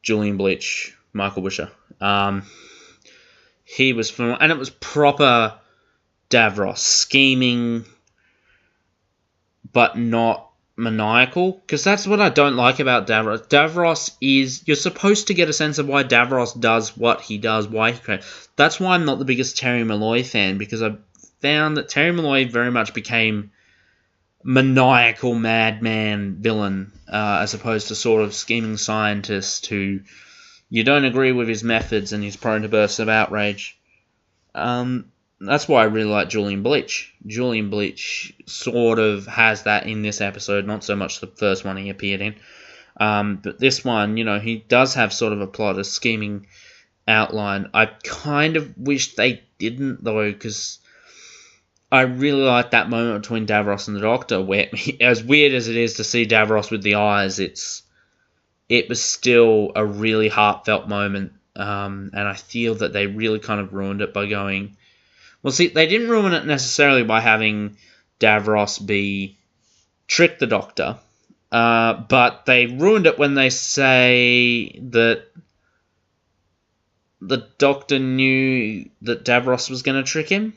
Julian Bleach, Michael Wisher. He was phenomenal, and it was proper Davros, scheming, but not maniacal, because that's what I don't like about Davros. Davros is, you're supposed to get a sense of why Davros does what he does, why he creates. That's why I'm not the biggest Terry Malloy fan, because I found that Terry Malloy very much became maniacal madman villain, as opposed to sort of scheming scientist who you don't agree with his methods and he's prone to bursts of outrage. That's why I really like Julian Bleach. Julian Bleach sort of has that in this episode, not so much the first one he appeared in. But this one, he does have sort of a plot, a scheming outline. I kind of wish they didn't, though, because I really like that moment between Davros and the Doctor, where, as weird as it is to see Davros with the eyes, it was still a really heartfelt moment, and I feel that they really kind of ruined it by going... Well, see, they didn't ruin it necessarily by having Davros trick the Doctor, but they ruined it when they say that the Doctor knew that Davros was going to trick him.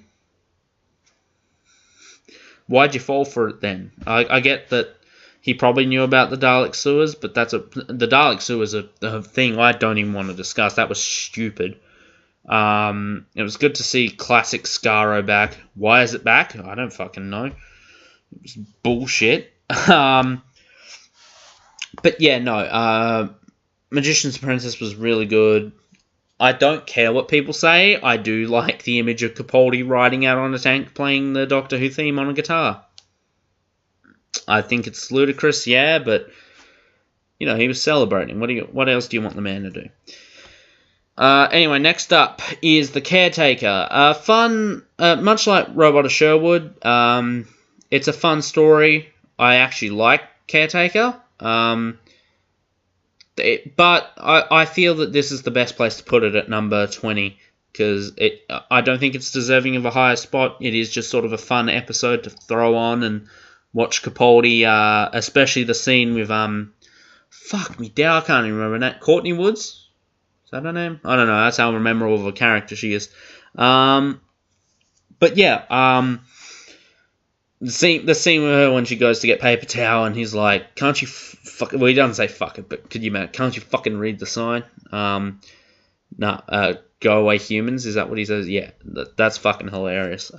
why'd you fall for it then? I get that he probably knew about the Dalek sewers, but the Dalek sewers are a thing I don't even want to discuss. That was stupid. It was good to see classic Skaro back. Why is it back? I don't fucking know. It was bullshit. But yeah, no. Magician's Apprentice was really good. I don't care what people say. I do like the image of Capaldi riding out on a tank playing the Doctor Who theme on a guitar. I think it's ludicrous, yeah, but he was celebrating. What else do you want the man to do? Anyway, next up is The Caretaker. Fun, much like Robot of Sherwood. It's a fun story. I actually like Caretaker. But I feel that this is the best place to put it at number 20, because I don't think it's deserving of a higher spot. It is just sort of a fun episode to throw on and watch Capaldi, especially the scene with, fuck me, I can't even remember that, Courtney Woods? Is that her name? I don't know, that's how memorable of a character she is. But yeah, the scene with her when she goes to get paper towel and he's like, can't you well, he doesn't say fuck it, but could you imagine, can't you fucking read the sign? Go away humans, is that what he says? Yeah, that's fucking hilarious.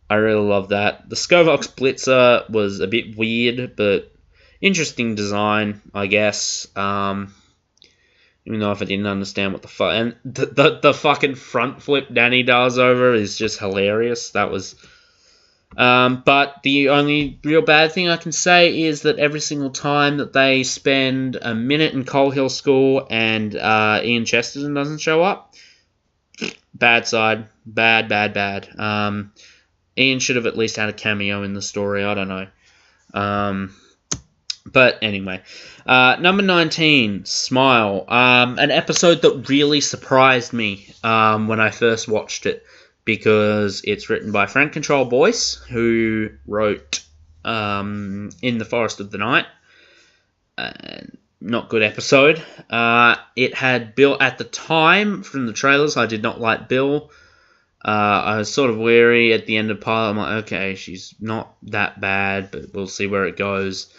I really love that. The Scovox Blitzer was a bit weird, but interesting design, I guess. Even though if I didn't understand what the fuck... And the fucking front flip Danny does over is just hilarious. That was... but the only real bad thing I can say is that every single time that they spend a minute in Coal Hill School and Ian Chesterton doesn't show up, bad side. Bad. Ian should have at least had a cameo in the story. I don't know. But anyway. Number 19, Smile. An episode that really surprised me when I first watched it, because it's written by Frank Control Boyce, who wrote In the Forest of the Night. Not good episode. It had Bill at the time from the trailers. I did not like Bill. I was sort of wary at the end of pilot. I'm like, okay, she's not that bad, but we'll see where it goes.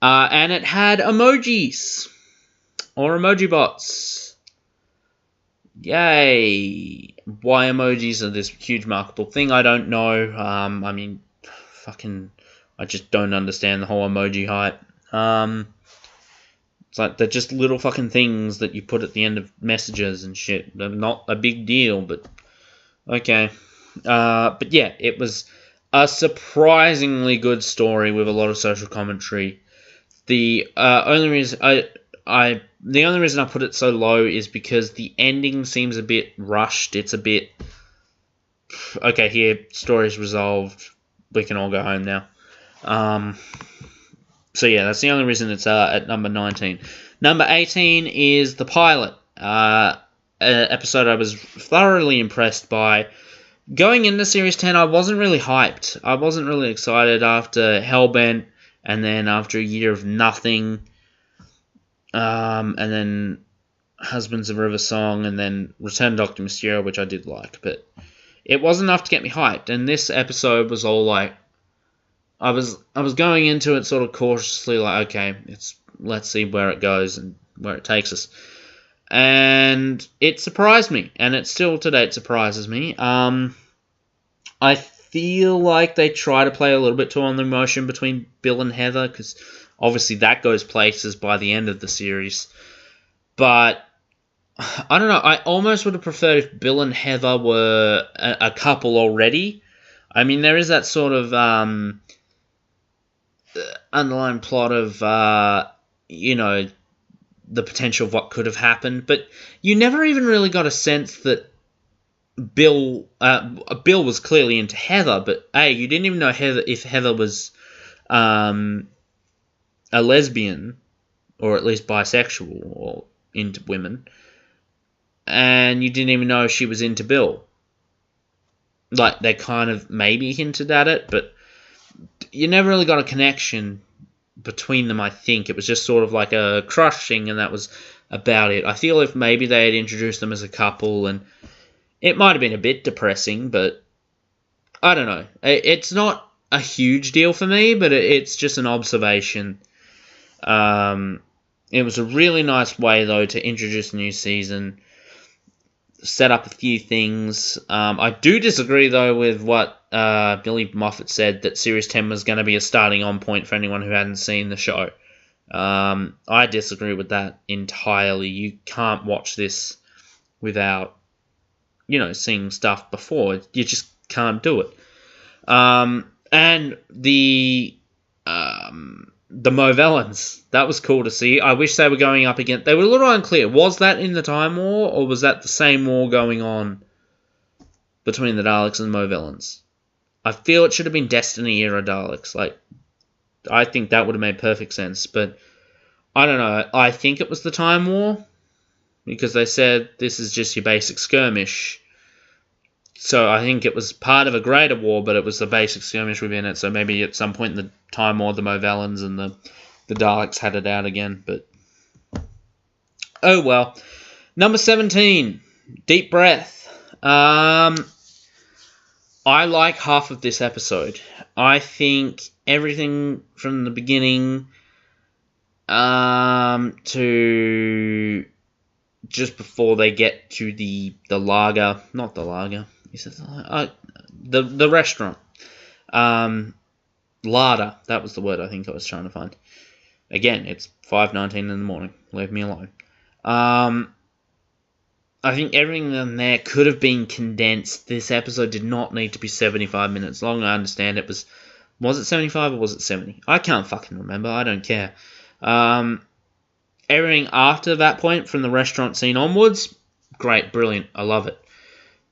And it had emojis. Or emoji bots. Yay. Why emojis are this huge marketable thing, I don't know. I mean, fucking, I just don't understand the whole emoji hype. It's like they're just little fucking things that you put at the end of messages and shit. They're not a big deal, but okay. But yeah, it was a surprisingly good story with a lot of social commentary. The only reason I put it so low is because the ending seems a bit rushed. It's a bit, okay, here, story's resolved, we can all go home now. So yeah, that's the only reason it's at number 19. Number 18 is the pilot. An episode I was thoroughly impressed by. Going into Series 10, I wasn't really hyped. I wasn't really excited after Hellbent, and then after a year of nothing, and then Husbands of River Song, and then Return of Dr. Mysterio, which I did like, but it wasn't enough to get me hyped. And this episode was all like, I was going into it sort of cautiously, like, okay, let's see where it goes and where it takes us. And it surprised me, and it still to date surprises me. I feel like they try to play a little bit too on the emotion between Bill and Heather, because obviously that goes places by the end of the series. But I don't know, I almost would have preferred if Bill and Heather were a couple already. I mean, there is that sort of underlying plot of, the potential of what could have happened, but you never even really got a sense that Bill was clearly into Heather, but you didn't even know if Heather was a lesbian, or at least bisexual, or into women, and you didn't even know if she was into Bill. Like, they kind of maybe hinted at it, but you never really got a connection between them, I think. It was just sort of like a crush thing, and that was about it. I feel if maybe they had introduced them as a couple, and it might have been a bit depressing, but I don't know. It's not a huge deal for me, but it's just an observation. It was a really nice way, though, to introduce a new season, set up a few things. I do disagree, though, with what Billy Moffat said, that Series 10 was going to be a starting on point for anyone who hadn't seen the show. I disagree with that entirely. You can't watch this without, seeing stuff before. You just can't do it. And the Movellans, that was cool to see. I wish they were going up against... They were a little unclear. Was that in the Time War, or was that the same war going on between the Daleks and the Movellans? I feel it should have been Destiny-era Daleks. I think that would have made perfect sense, but I don't know. I think it was the Time War, because they said this is just your basic skirmish. So I think it was part of a greater war, but it was the basic skirmish within it. So maybe at some point in the Time War, the Movellans and the Daleks had it out again. But oh well. Number 17, Deep Breath. I like half of this episode. I think everything from the beginning to just before they get to the lager, not the lager. The restaurant. Larder. That was the word I think I was trying to find. Again, it's 5:19 in the morning. Leave me alone. I think everything in there could have been condensed. This episode did not need to be 75 minutes long. I understand it was it 75 or was it 70? I can't fucking remember. I don't care. Everything after that point, from the restaurant scene onwards, great, brilliant. I love it.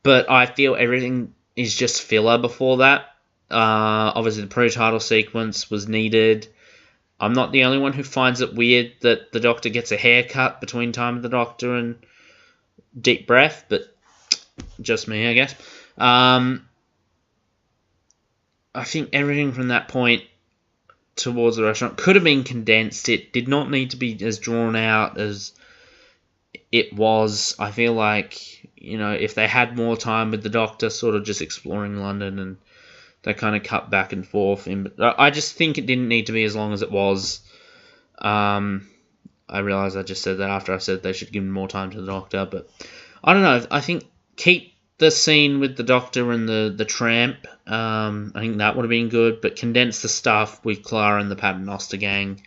But I feel everything is just filler before that. Obviously, the pre-title sequence was needed. I'm not the only one who finds it weird that the Doctor gets a haircut between Time of the Doctor and Deep Breath, but just me, I guess. I think everything from that point towards the restaurant could have been condensed. It did not need to be as drawn out as it was. I feel like, if they had more time with the Doctor sort of just exploring London, and they kind of cut back and forth. I just think it didn't need to be as long as it was. I realise I just said that after I said they should give more time to the Doctor, but I don't know. I think keep the scene with the Doctor and the tramp. I think that would have been good, but condense the stuff with Clara and the Paternoster gang.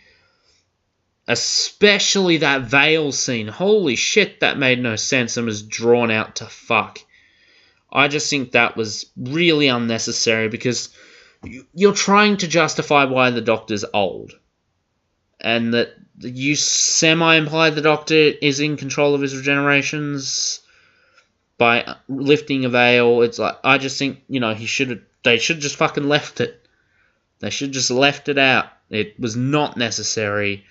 Especially that veil scene. Holy shit, that made no sense and was drawn out to fuck. I just think that was really unnecessary, because you're trying to justify why the Doctor's old. And that you semi-imply the Doctor is in control of his regenerations by lifting a veil. It's like, I just think, they should just fucking left it. They should just left it out. It was not necessary.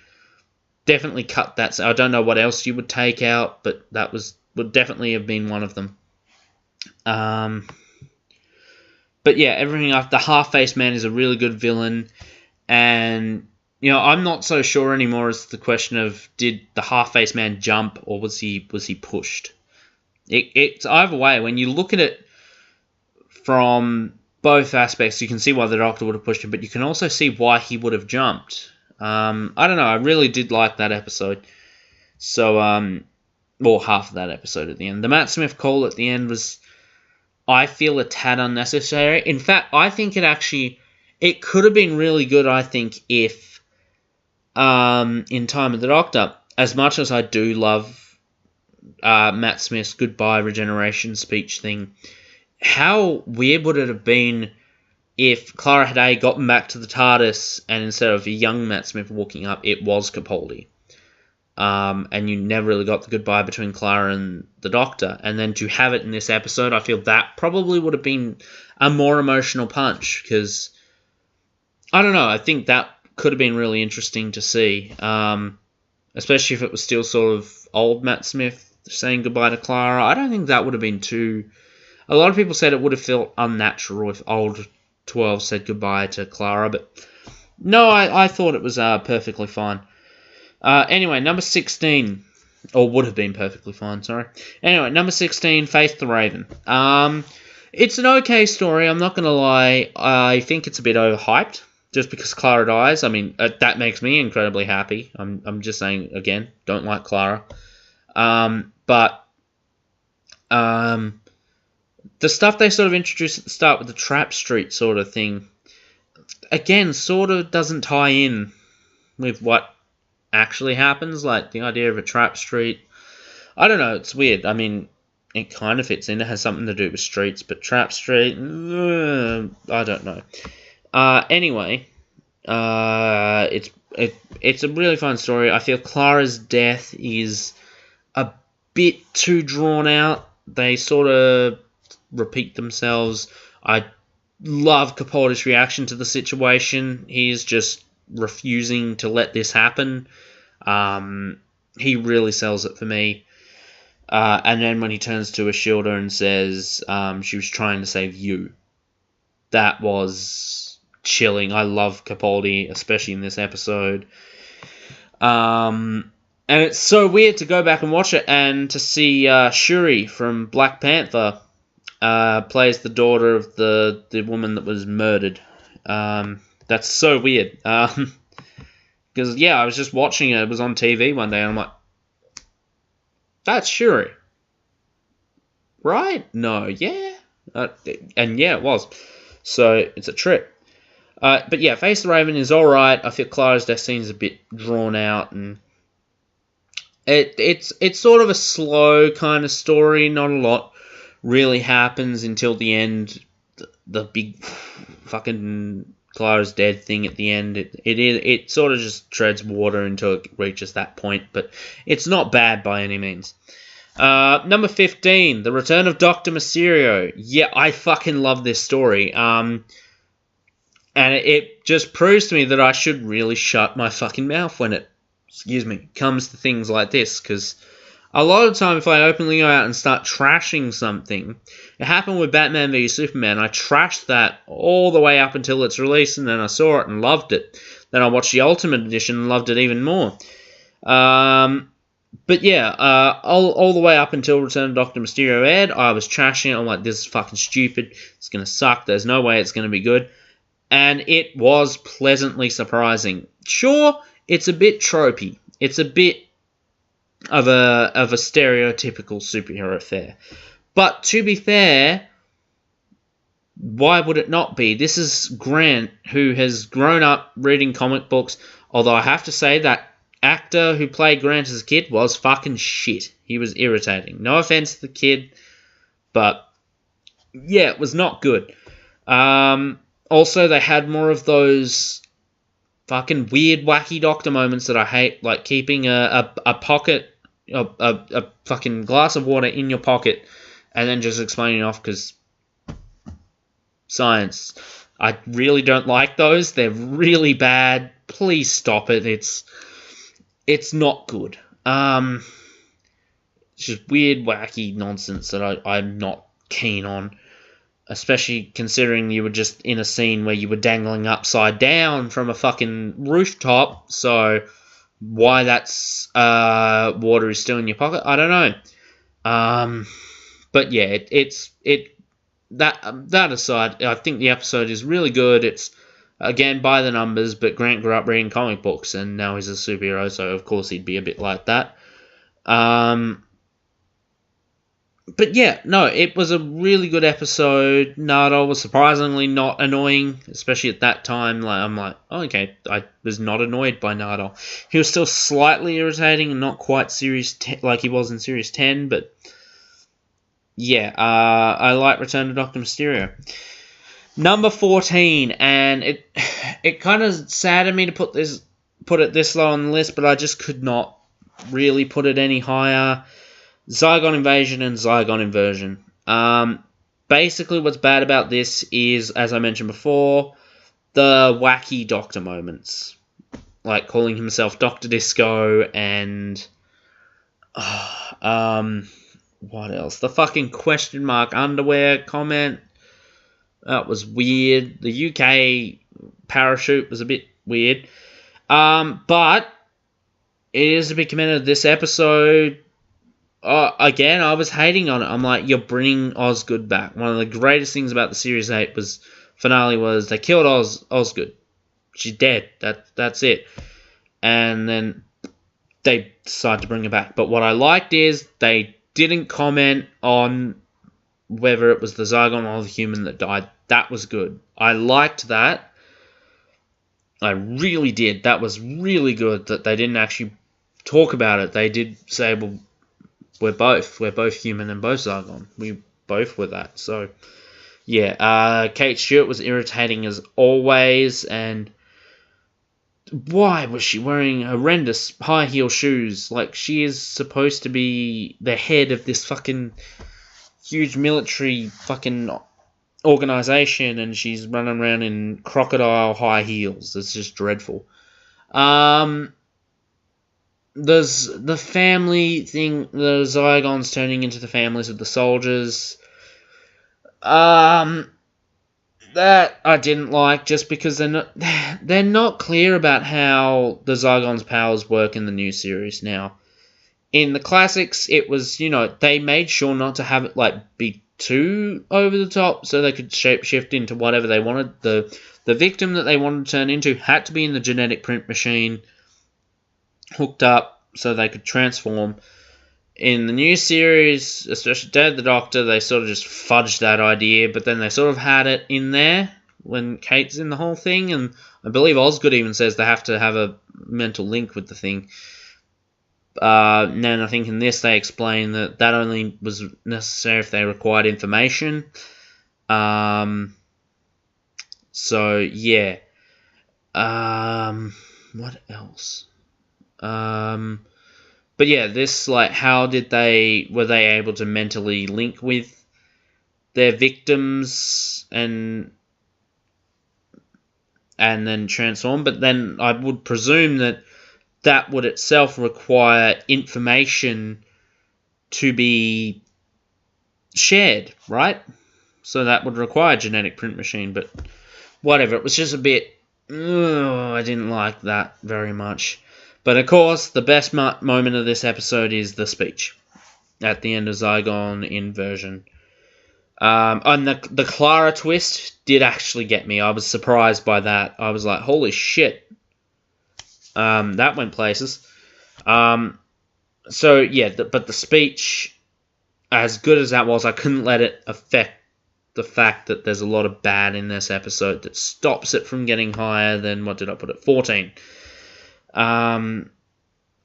Definitely cut that. So I don't know what else you would take out, but that would definitely have been one of them. But yeah, everything after the half-faced man is a really good villain, and I'm not so sure anymore as to the question of, did the half-faced man jump or was he pushed? It's either way. When you look at it from both aspects, you can see why the Doctor would have pushed him, but you can also see why he would have jumped. I don't know. I really did like that episode. So, well, half of that episode at the end. The Matt Smith call at the end was, I feel, a tad unnecessary. In fact, I think it could have been really good, I think, if, in Time of the Doctor, as much as I do love Matt Smith's goodbye regeneration speech thing, how weird would it have been if Clara had gotten back to the TARDIS and instead of a young Matt Smith walking up, it was Capaldi. And you never really got the goodbye between Clara and the Doctor. And then to have it in this episode, I feel that probably would have been a more emotional punch, because, I don't know, I think that could have been really interesting to see. Especially if it was still sort of old Matt Smith saying goodbye to Clara. I don't think that would have been too... A lot of people said it would have felt unnatural if old 12 said goodbye to Clara, but no, I thought it was perfectly fine. Anyway, number 16, or would have been perfectly fine, sorry. Anyway, number 16, Faith the Raven. It's an okay story, I'm not going to lie. I think it's a bit overhyped, just because Clara dies. I mean, that makes me incredibly happy. I'm just saying, again, don't like Clara. But the stuff they sort of introduced at the start with the Trap Street sort of thing, again, sort of doesn't tie in with what actually happens. Like, the idea of a Trap Street, I don't know, it's weird. I mean, it kind of fits in. It has something to do with streets, but Trap Street, I don't know. Anyway, it's a really fun story. I feel Clara's death is a bit too drawn out. They sort of repeat themselves. I love Capaldi's reaction to the situation. He's just refusing to let this happen. He really sells it for me. And then when he turns to Ashilda and says, she was trying to save you, that was chilling. I love Capaldi, especially in this episode. And it's so weird to go back and watch it and to see Shuri from Black Panther plays the daughter of the woman that was murdered. That's so weird. Because, yeah, I was just watching it. It was on TV one day, and I'm like, that's Shuri. Right? No, yeah. And yeah, it was. So, it's a trip. But yeah, Face the Raven is alright. I feel Clara's death scene is a bit drawn out, and it's sort of a slow kind of story. Not a lot really happens until the end. The big fucking Clara's dead thing at the end. It sort of just treads water until it reaches that point, but it's not bad by any means. Number 15, The Return of Dr. Mysterio. Yeah, I fucking love this story. And it just proves to me that I should really shut my fucking mouth when it, comes to things like this, because a lot of the time if I openly go out and start trashing something, it happened with Batman v Superman. I trashed that all the way up until its release, and then I saw it and loved it. Then I watched the Ultimate Edition and loved it even more. But yeah, all the way up until Return of Dr. Mysterio aired, I was trashing it. I'm like, this is fucking stupid. It's going to suck. There's no way it's going to be good. And it was pleasantly surprising. Sure, it's a bit tropey. It's a bit of a stereotypical superhero fare. But to be fair, why would it not be? This is Grant, who has grown up reading comic books, although I have to say that actor who played Grant as a kid was fucking shit. He was irritating. No offense to the kid, but yeah, it was not good. Also, they had more of those fucking weird, wacky doctor moments that I hate, like keeping a pocket, a fucking glass of water in your pocket, and then just explaining it off because science. I really don't like those. They're really bad. Please stop it. It's not good. It's just weird, wacky nonsense that I'm not keen on. Especially considering you were just in a scene where you were dangling upside down from a fucking rooftop. So why that's water is still in your pocket, I don't know. But yeah, that aside, I think the episode is really good. It's again by the numbers, but Grant grew up reading comic books and now he's a superhero, so of course he'd be a bit like that. But yeah, no, it was a really good episode. Nardole was surprisingly not annoying, especially at that time. Like I'm like, oh, okay, I was not annoyed by Nardole. He was still slightly irritating and not quite like he was in Series 10, but yeah, I like Return to Dr. Mysterio. Number 14, and it kind of saddened me to put it this low on the list, but I just could not really put it any higher. Zygon Invasion and Zygon Inversion. Basically, what's bad about this is, as I mentioned before, the wacky Doctor moments. Like calling himself Dr. Disco and... what else? The fucking question mark underwear comment. That was weird. The UK parachute was a bit weird. But it is to be commended this episode again, I was hating on it. I'm like, you're bringing Osgood back. One of the greatest things about the Series 8 finale was they killed Osgood. She's dead. That's it. And then they decided to bring her back. But what I liked is they didn't comment on whether it was the Zygon or the human that died. That was good. I liked that. I really did. That was really good that they didn't actually talk about it. They did say, well, we're both human and both Zygon. We both were that. So, yeah. Kate Stewart was irritating as always, and why was she wearing horrendous high heel shoes? Like, she is supposed to be the head of this fucking huge military fucking organization, and she's running around in crocodile high heels. It's just dreadful. There's the family thing, the Zygons turning into the families of the soldiers. That I didn't like, just because they're not clear about how the Zygons' powers work in the new series now. In the classics, it was, they made sure not to have it be too over the top, so they could shapeshift into whatever they wanted. The victim that they wanted to turn into had to be in the genetic print machine, hooked up, so they could transform. In the new series, especially Day of the Doctor, they sort of just fudged that idea, but then they sort of had it in there when Kate's in the whole thing, and I believe Osgood even says they have to have a mental link with the thing. And then I think in this they explain that only was necessary if they required information. So, yeah. What else? But yeah, this, how were they able to mentally link with their victims and then transform? But then I would presume that would itself require information to be shared, right? So that would require a genetic print machine, but whatever. It was just a bit... I didn't like that very much. But of course, the best moment of this episode is the speech at the end of Zygon Inversion. And the Clara twist did actually get me. I was surprised by that. I was like, holy shit. That went places. So, yeah, but the speech, as good as that was, I couldn't let it affect the fact that there's a lot of bad in this episode that stops it from getting higher than, what did I put it, 14.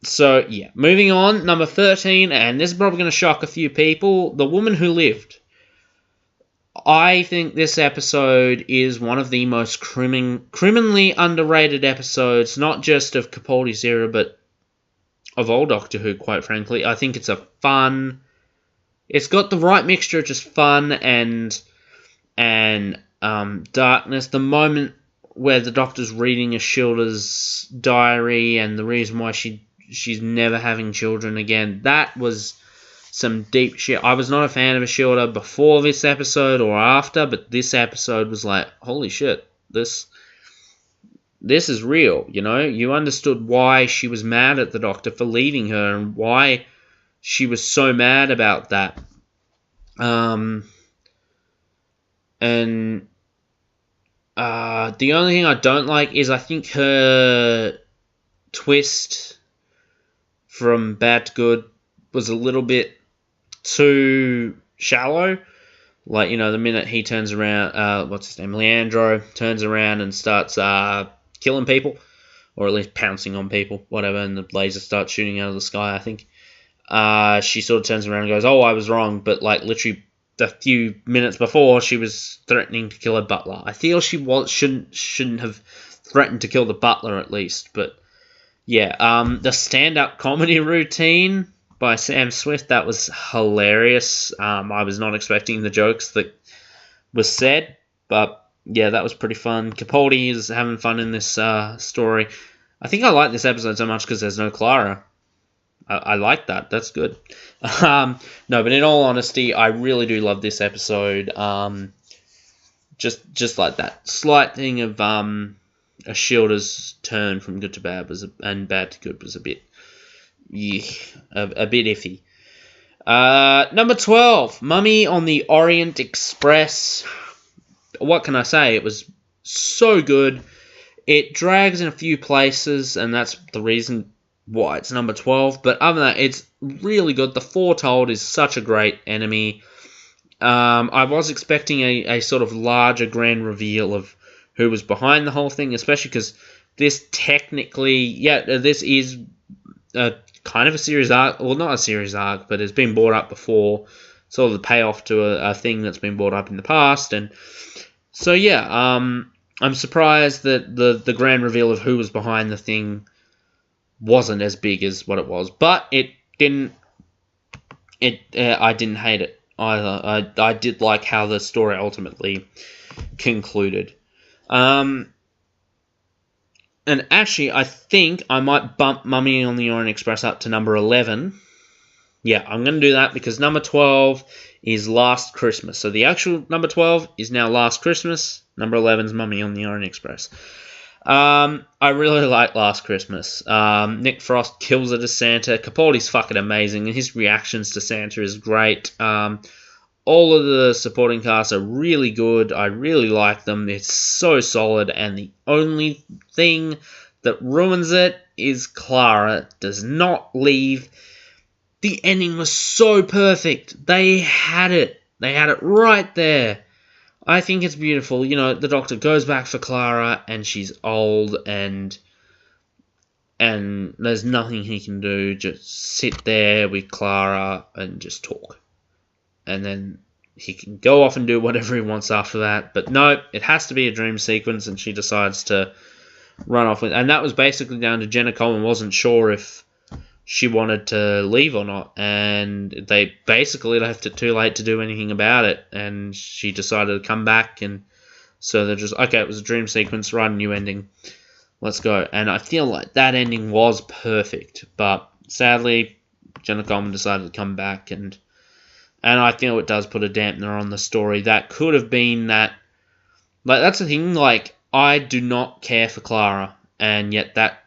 So, yeah, moving on, number 13, and this is probably going to shock a few people, The Woman Who Lived. I think this episode is one of the most criminally underrated episodes, not just of Capaldi's era, but of all Doctor Who, quite frankly. I think it's it's got the right mixture of just fun and darkness. The moment where the Doctor's reading Ashilda's diary and the reason why she's never having children again, that was some deep shit. I was not a fan of Ashilda before this episode or after, but this episode was like, holy shit, this is real, You understood why she was mad at the Doctor for leaving her and why she was so mad about that. The only thing I don't like is I think her twist from bad to good was a little bit too shallow. The minute he turns around, what's his name, Leandro, turns around and starts killing people, or at least pouncing on people, whatever, and the laser starts shooting out of the sky, I think. She sort of turns around and goes, oh, I was wrong, but literally a few minutes before, she was threatening to kill her butler. I feel she shouldn't have threatened to kill the butler at least, but yeah. The stand-up comedy routine by Sam Swift, that was hilarious. I was not expecting the jokes that was said, but yeah, that was pretty fun. Capaldi is having fun in this story. I think I like this episode so much because there's no Clara. I like that. That's good. No, but in all honesty, I really do love this episode. Just like that slight thing of Ashilda's turn from good to bad and bad to good was a bit, a bit iffy. Number 12, Mummy on the Orient Express. What can I say? It was so good. It drags in a few places, and that's the reason why it's number 12. But other than that, it's really good. The Foretold is such a great enemy. I was expecting a sort of larger grand reveal of who was behind the whole thing, especially because this technically, this is a kind of a series arc. Well, not a series arc, but it's been brought up before. Sort of the payoff to a thing that's been brought up in the past. And so, I'm surprised that the grand reveal of who was behind the thing wasn't as big as what it was. But I didn't hate it either. I did like how the story ultimately concluded. And actually, I think I might bump Mummy on the Orient Express up to number 11. Yeah, I'm going to do that because number 12 is Last Christmas. So the actual number 12 is now Last Christmas. Number 11 is Mummy on the Orient Express. I really like Last Christmas. Nick Frost kills it as Santa. Capaldi's fucking amazing, and his reactions to Santa is great. All of the supporting cast are really good. I really like them. It's so solid, and the only thing that ruins it is Clara does not leave. The ending was so perfect. They had it. They had it right there. I think it's beautiful. You know, the Doctor goes back for Clara, and she's old, and there's nothing he can do. Just sit there with Clara and just talk. And then he can go off and do whatever he wants after that. But no, it has to be a dream sequence, and she decides to run off with. And that was basically down to Jenna Coleman wasn't sure if she wanted to leave or not, and they basically left it too late to do anything about it, and she decided to come back, and so they're just, okay, it was a dream sequence, write a new ending, let's go. And I feel like that ending was perfect, but sadly, Jenna Coleman decided to come back, and I feel it does put a dampener on the story. That could have been that, like, that's the thing, like, I do not care for Clara, and yet that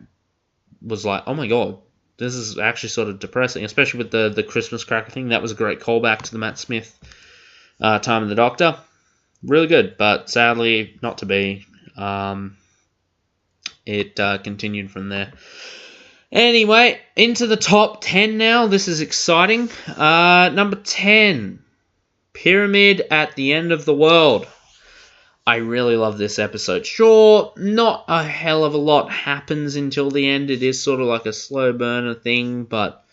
was like, oh my god, this is actually sort of depressing, especially with the Christmas cracker thing. That was a great callback to the Matt Smith Time of the Doctor. Really good, but sadly not to be. It continued from there. Anyway, into the top 10 now. This is exciting. Number 10, Pyramid at the End of the World. I really love this episode. Sure, not a hell of a lot happens until the end. It is sort of like a slow burner thing, but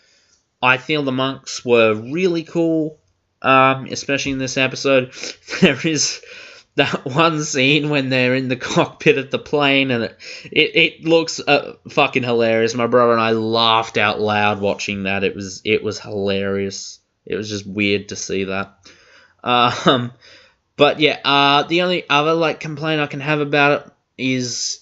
I feel the monks were really cool, especially in this episode. There is that one scene when they're in the cockpit of the plane, and it looks fucking hilarious. My brother and I laughed out loud watching that. It was hilarious. It was just weird to see that. But yeah, the only other complaint I can have about it is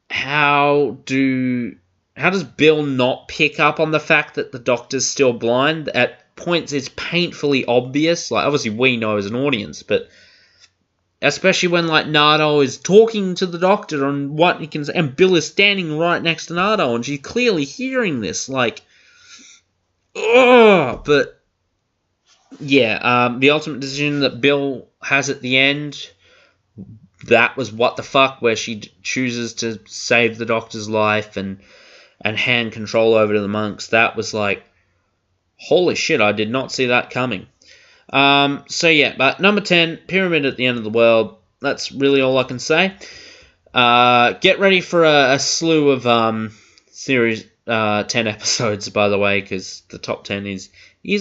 how does Bill not pick up on the fact that the Doctor's still blind? At points it's painfully obvious. Like, obviously we know as an audience, but especially when Nardo is talking to the Doctor on what he can say, and Bill is standing right next to Nardo, and she's clearly hearing this. But yeah, the ultimate decision that Bill has at the end, that was what the fuck, where she chooses to save the Doctor's life and hand control over to the monks. That was like, holy shit, I did not see that coming. So yeah, but number 10, Pyramid at the End of the World. That's really all I can say. Get ready for a slew of series 10 episodes, by the way, because the top 10 is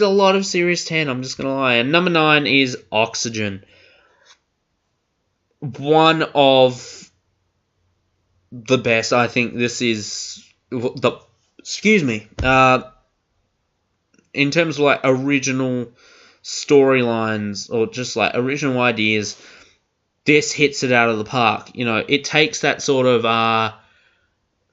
a lot of Series 10, I'm just going to lie. And number 9 is Oxygen. One of the best, I think this is, in terms of original storylines, or just original ideas, this hits it out of the park. You know, it takes that sort of,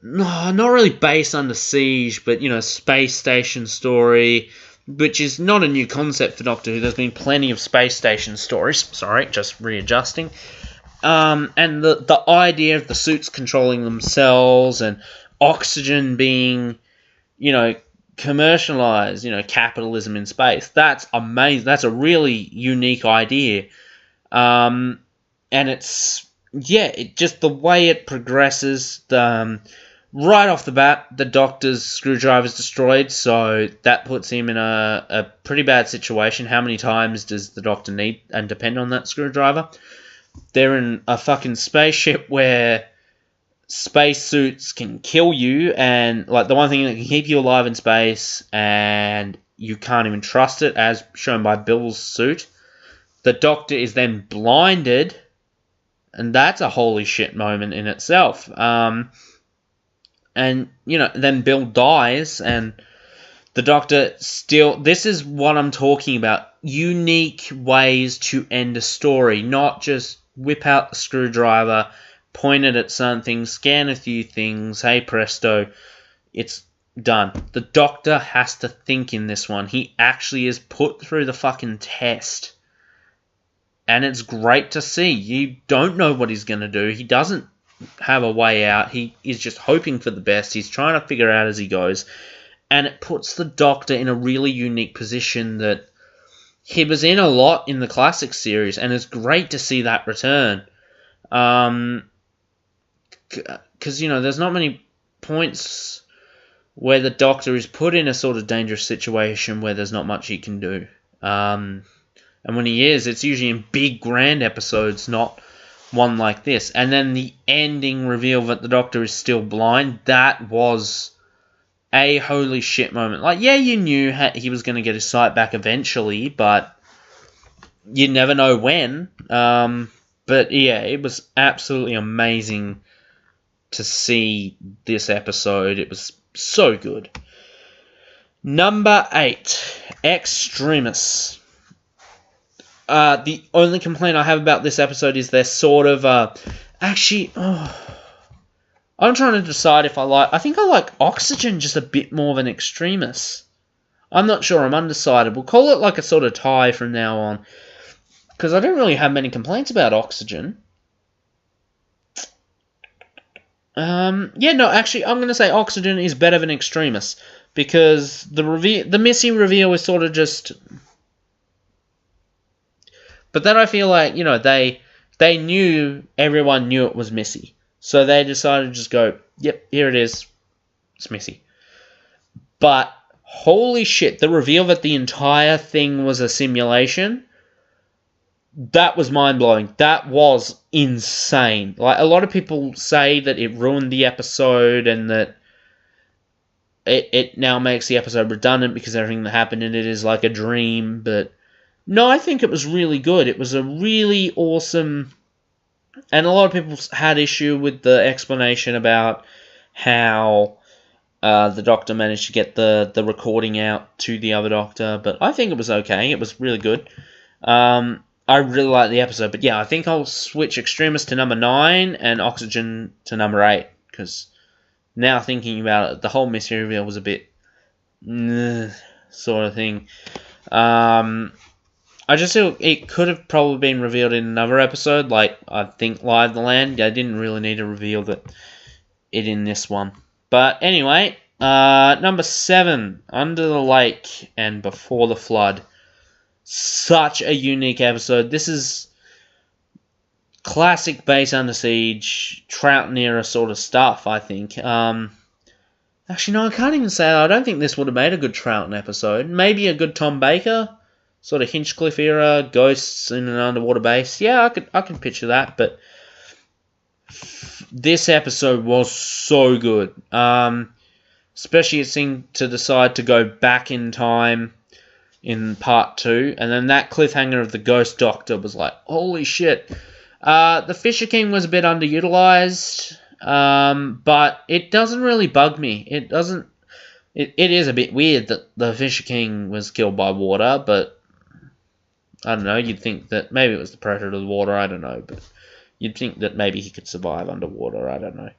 not really base under siege, but, space station story, which is not a new concept for Doctor Who. There's been plenty of space station stories. Sorry, just readjusting. And the idea of the suits controlling themselves, and Oxygen being, commercialize, capitalism in space. That's amazing. That's a really unique idea. And it's, just the way it progresses, right off the bat, the Doctor's screwdriver is destroyed, so that puts him in a pretty bad situation. How many times does the Doctor need and depend on that screwdriver? They're in a fucking spaceship where spacesuits can kill you, and like the one thing that can keep you alive in space, and you can't even trust it, as shown by Bill's suit. The Doctor is then blinded, and that's a holy shit moment in itself. And, then Bill dies, and the Doctor still... This is what I'm talking about. Unique ways to end a story. Not just whip out the screwdriver, point it at something, scan a few things, hey presto, it's done. The Doctor has to think in this one. He actually is put through the fucking test. And it's great to see. You don't know what he's going to do. He doesn't have a way out. He is just hoping for the best. He's trying to figure out as he goes, and it puts the Doctor in a really unique position that he was in a lot in the classic series, and it's great to see that return. Because there's not many points where the Doctor is put in a sort of dangerous situation where there's not much he can do. And when he is, it's usually in big grand episodes, not one like this. And then the ending reveal that the Doctor is still blind, that was a holy shit moment. Like, yeah, you knew he was going to get his sight back eventually, but you never know when. But yeah, it was absolutely amazing to see this episode. It was so good. Number 8, Extremis. The only complaint I have about this episode is they're sort of... I'm trying to decide if I think I like Oxygen just a bit more than Extremis. I'm not sure. I'm undecided. We'll call it like a sort of tie from now on, because I don't really have many complaints about Oxygen. Actually, I'm going to say Oxygen is better than Extremis, because the Missy reveal is sort of just... But then I feel like, they knew, everyone knew it was Missy. So they decided to just go, yep, here it is. It's Missy. But, holy shit, the reveal that the entire thing was a simulation, that was mind-blowing. That was insane. Like, a lot of people say that it ruined the episode and that it now makes the episode redundant because everything that happened in it is like a dream, but... No, I think it was really good. It was a really awesome... And a lot of people had issue with the explanation about how the Doctor managed to get the recording out to the other Doctor, but I think it was okay. It was really good. I really liked the episode, but yeah, I think I'll switch Extremis to number 9 and Oxygen to number 8, because now thinking about it, the whole mystery reveal was a bit... sort of thing. I just feel it could have probably been revealed in another episode, like, I think, Live the Land. I didn't really need to reveal it in this one. But anyway, number 7, Under the Lake and Before the Flood. Such a unique episode. This is classic base under siege, Troughton era sort of stuff, I think. Actually, no, I can't even say that. I don't think this would have made a good Troughton episode. Maybe a good Tom Baker, sort of Hinchcliffe era, ghosts in an underwater base. Yeah, I could picture that, but this episode was so good. Especially it seemed to decide to go back in time in part 2, and then that cliffhanger of the Ghost Doctor was like, holy shit. The Fisher King was a bit underutilized, but it doesn't really bug me. It doesn't. It is a bit weird that the Fisher King was killed by water, but I don't know, you'd think that maybe it was the predator of the water, I don't know, but you'd think that maybe he could survive underwater, I don't know.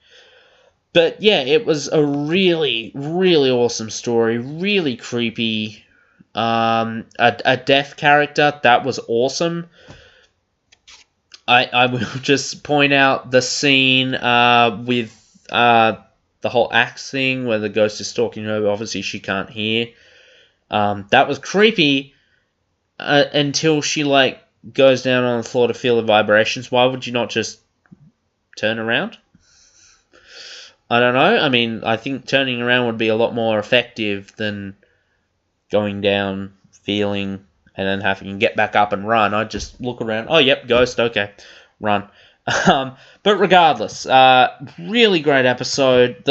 But yeah, it was a really, really awesome story, really creepy. A deaf character, that was awesome. I will just point out the scene with the whole axe thing where the ghost is stalking her. Obviously, she can't hear. That was creepy until she like goes down on the floor to feel the vibrations. Why would you not just turn around? I don't know. I mean, I think turning around would be a lot more effective than going down, feeling, and then having to get back up and run. I'd just look around. Oh, yep, ghost. Okay, run. But regardless, really great episode.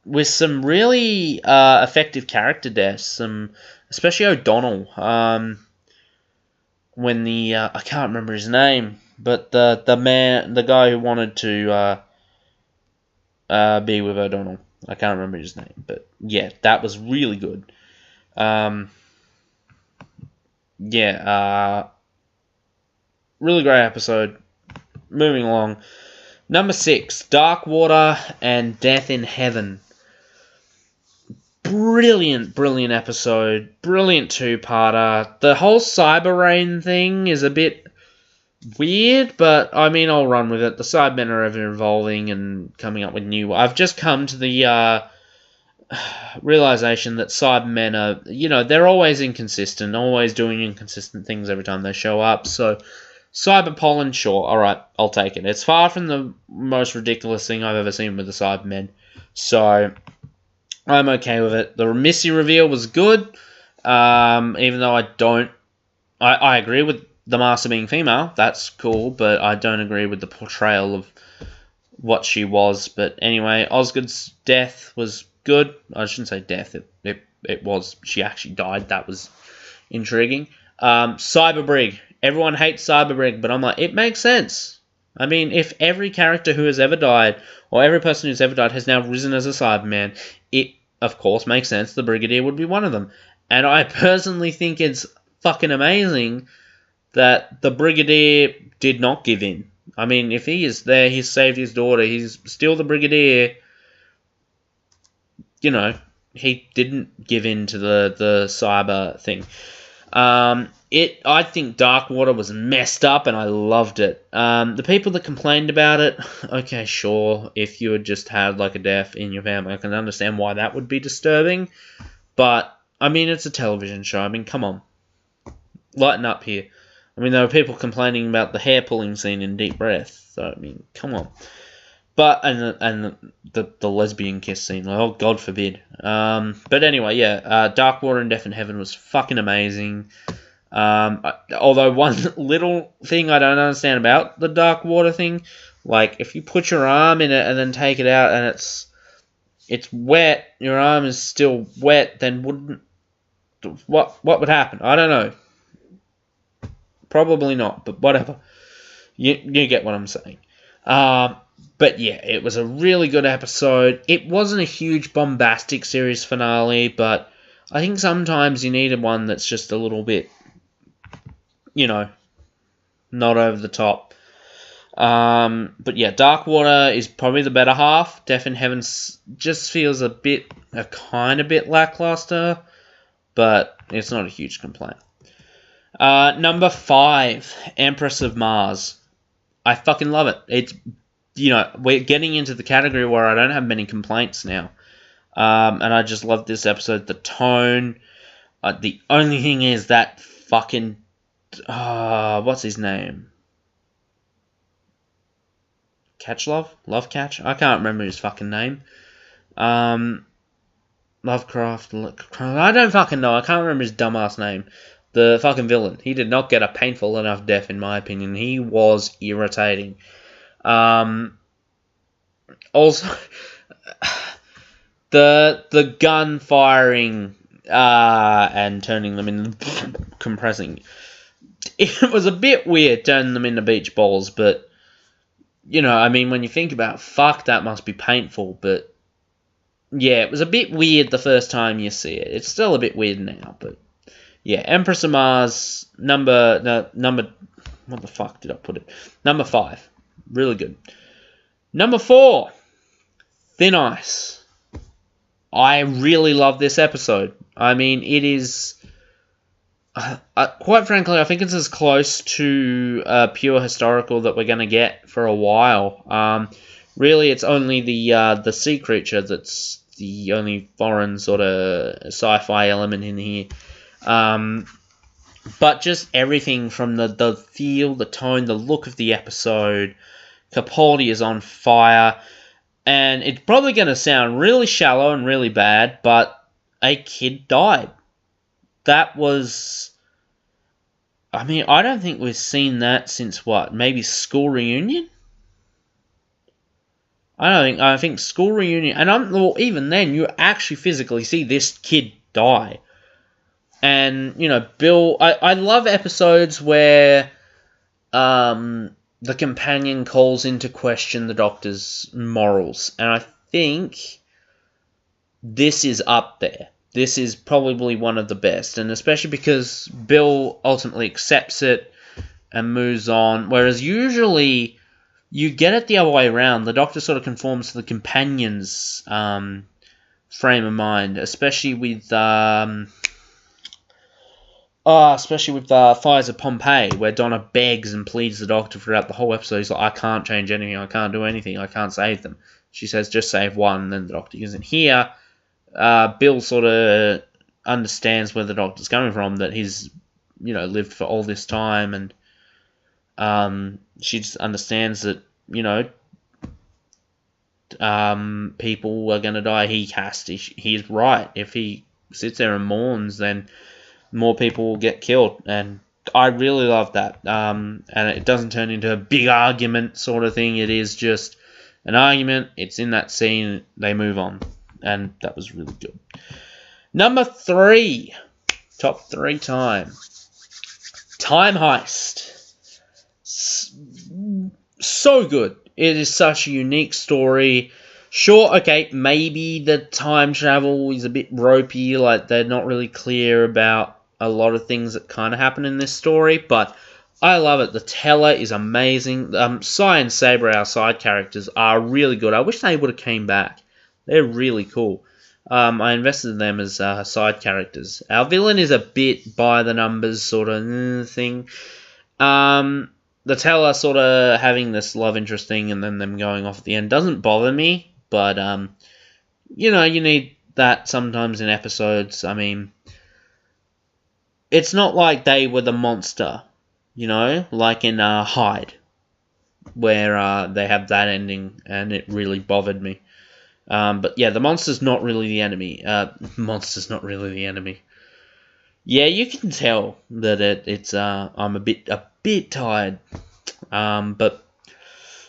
With some really effective character deaths. Especially O'Donnell. When I can't remember his name, but the guy who wanted to be with O'Donnell. I can't remember his name, but yeah, that was really good. Really great episode. Moving along. Number 6, Dark Water and Death in Heaven. Brilliant episode. Brilliant two-parter. The whole Cyber Rain thing is a bit weird, but I mean, I'll run with it. The Cybermen are ever evolving and coming up with new... I've just come to the realization that Cybermen are, they're always inconsistent, always doing inconsistent things every time they show up, so... Cyber Pollen, sure, alright, I'll take it. It's far from the most ridiculous thing I've ever seen with the Cybermen, so I'm okay with it. The Missy reveal was good, even though I agree with the Master being female, that's cool, but I don't agree with the portrayal of what she was. But anyway, Osgood's death was good. I shouldn't say death, it was, she actually died, that was intriguing. Cyberbrig. Everyone hates Cyberbrig, but I'm like, it makes sense. I mean, if every character who has ever died, or every person who's ever died has now risen as a Cyberman, it, of course, makes sense the Brigadier would be one of them. And I personally think it's fucking amazing that the Brigadier did not give in. I mean, if he is there, he's saved his daughter, he's still the Brigadier. He didn't give in to the cyber thing. I think Dark Water was messed up, and I loved it. The people that complained about it, okay, sure, if you had just had, like, a death in your family, I can understand why that would be disturbing, but, I mean, it's a television show. I mean, come on. Lighten up here. I mean, there were people complaining about the hair-pulling scene in Deep Breath, so, I mean, come on. But, and the lesbian kiss scene, oh, God forbid. But anyway, yeah, Dark Water and Death in Heaven was fucking amazing. Although one little thing I don't understand about the Dark Water thing, like, if you put your arm in it and then take it out and it's wet, your arm is still wet, then what would happen? I don't know. Probably not, but whatever. You get what I'm saying. But yeah, it was a really good episode. It wasn't a huge bombastic series finale, but I think sometimes you needed one that's just a little bit, not over the top. But yeah, Dark Water is probably the better half. Death in Heaven just feels a kind of bit lackluster, but it's not a huge complaint. Number 5, Empress of Mars. I fucking love it. It's, we're getting into the category where I don't have many complaints now. And I just love this episode. The tone. The only thing is that fucking... what's his name? Catchlove? Love Catch? I can't remember his fucking name. Lovecraft. I don't fucking know. I can't remember his dumbass name. The fucking villain. He did not get a painful enough death, in my opinion. He was irritating. Also, the gun firing and turning them into compressing. It was a bit weird turning them into beach balls, but I mean, when you think about it, fuck, that must be painful. But yeah, it was a bit weird the first time you see it. It's still a bit weird now, but yeah, Empress of Mars, number what the fuck did I put it? Number 5. Really good. Number 4, Thin Ice. I really love this episode. I mean, it is... quite frankly, I think it's as close to pure historical that we're going to get for a while. really it's only the sea creature that's the only foreign sort of sci-fi element in here. But just everything from the feel, the tone, the look of the episode. Capaldi is on fire. And it's probably going to sound really shallow and really bad, but a kid died. That was... I mean, I don't think we've seen that since what? Maybe School Reunion? I think School Reunion... And well, even then, you actually physically see this kid die. And, you know, Bill... I love episodes where the companion calls into question the Doctor's morals. And I think this is up there. This is probably one of the best. And especially because Bill ultimately accepts it and moves on. Whereas usually you get it the other way around. The Doctor sort of conforms to the companion's frame of mind. Especially with... Fires of Pompeii, where Donna begs and pleads the Doctor throughout the whole episode. He's like, I can't change anything, I can't do anything, I can't save them. She says, just save one, and then the Doctor isn't here. Bill sort of understands where the Doctor's coming from, that he's, you know, lived for all this time, and she just understands that, you know, people are going to die. He's right. If he sits there and mourns, then more people will get killed, and I really love that. And it doesn't turn into a big argument sort of thing. It is just an argument. It's in that scene. They move on, and that was really good. Number 3, top 3 time heist. So good. It is such a unique story. Sure, okay, maybe the time travel is a bit ropey, like they're not really clear about a lot of things that kind of happen in this story, but I love it. The Teller is amazing. Sai and Sabre, our side characters, are really good. I wish they would have came back. They're really cool. I invested in them as side characters. Our villain is a bit by the numbers sort of thing. The Teller sort of having this love interest thing and then them going off at the end doesn't bother me, but you know, you need that sometimes in episodes. I mean, it's not like they were the monster, you know, like in Hyde, where they have that ending, and it really bothered me. But yeah, the monster's not really the enemy. Yeah, you can tell that it's. I'm a bit tired. But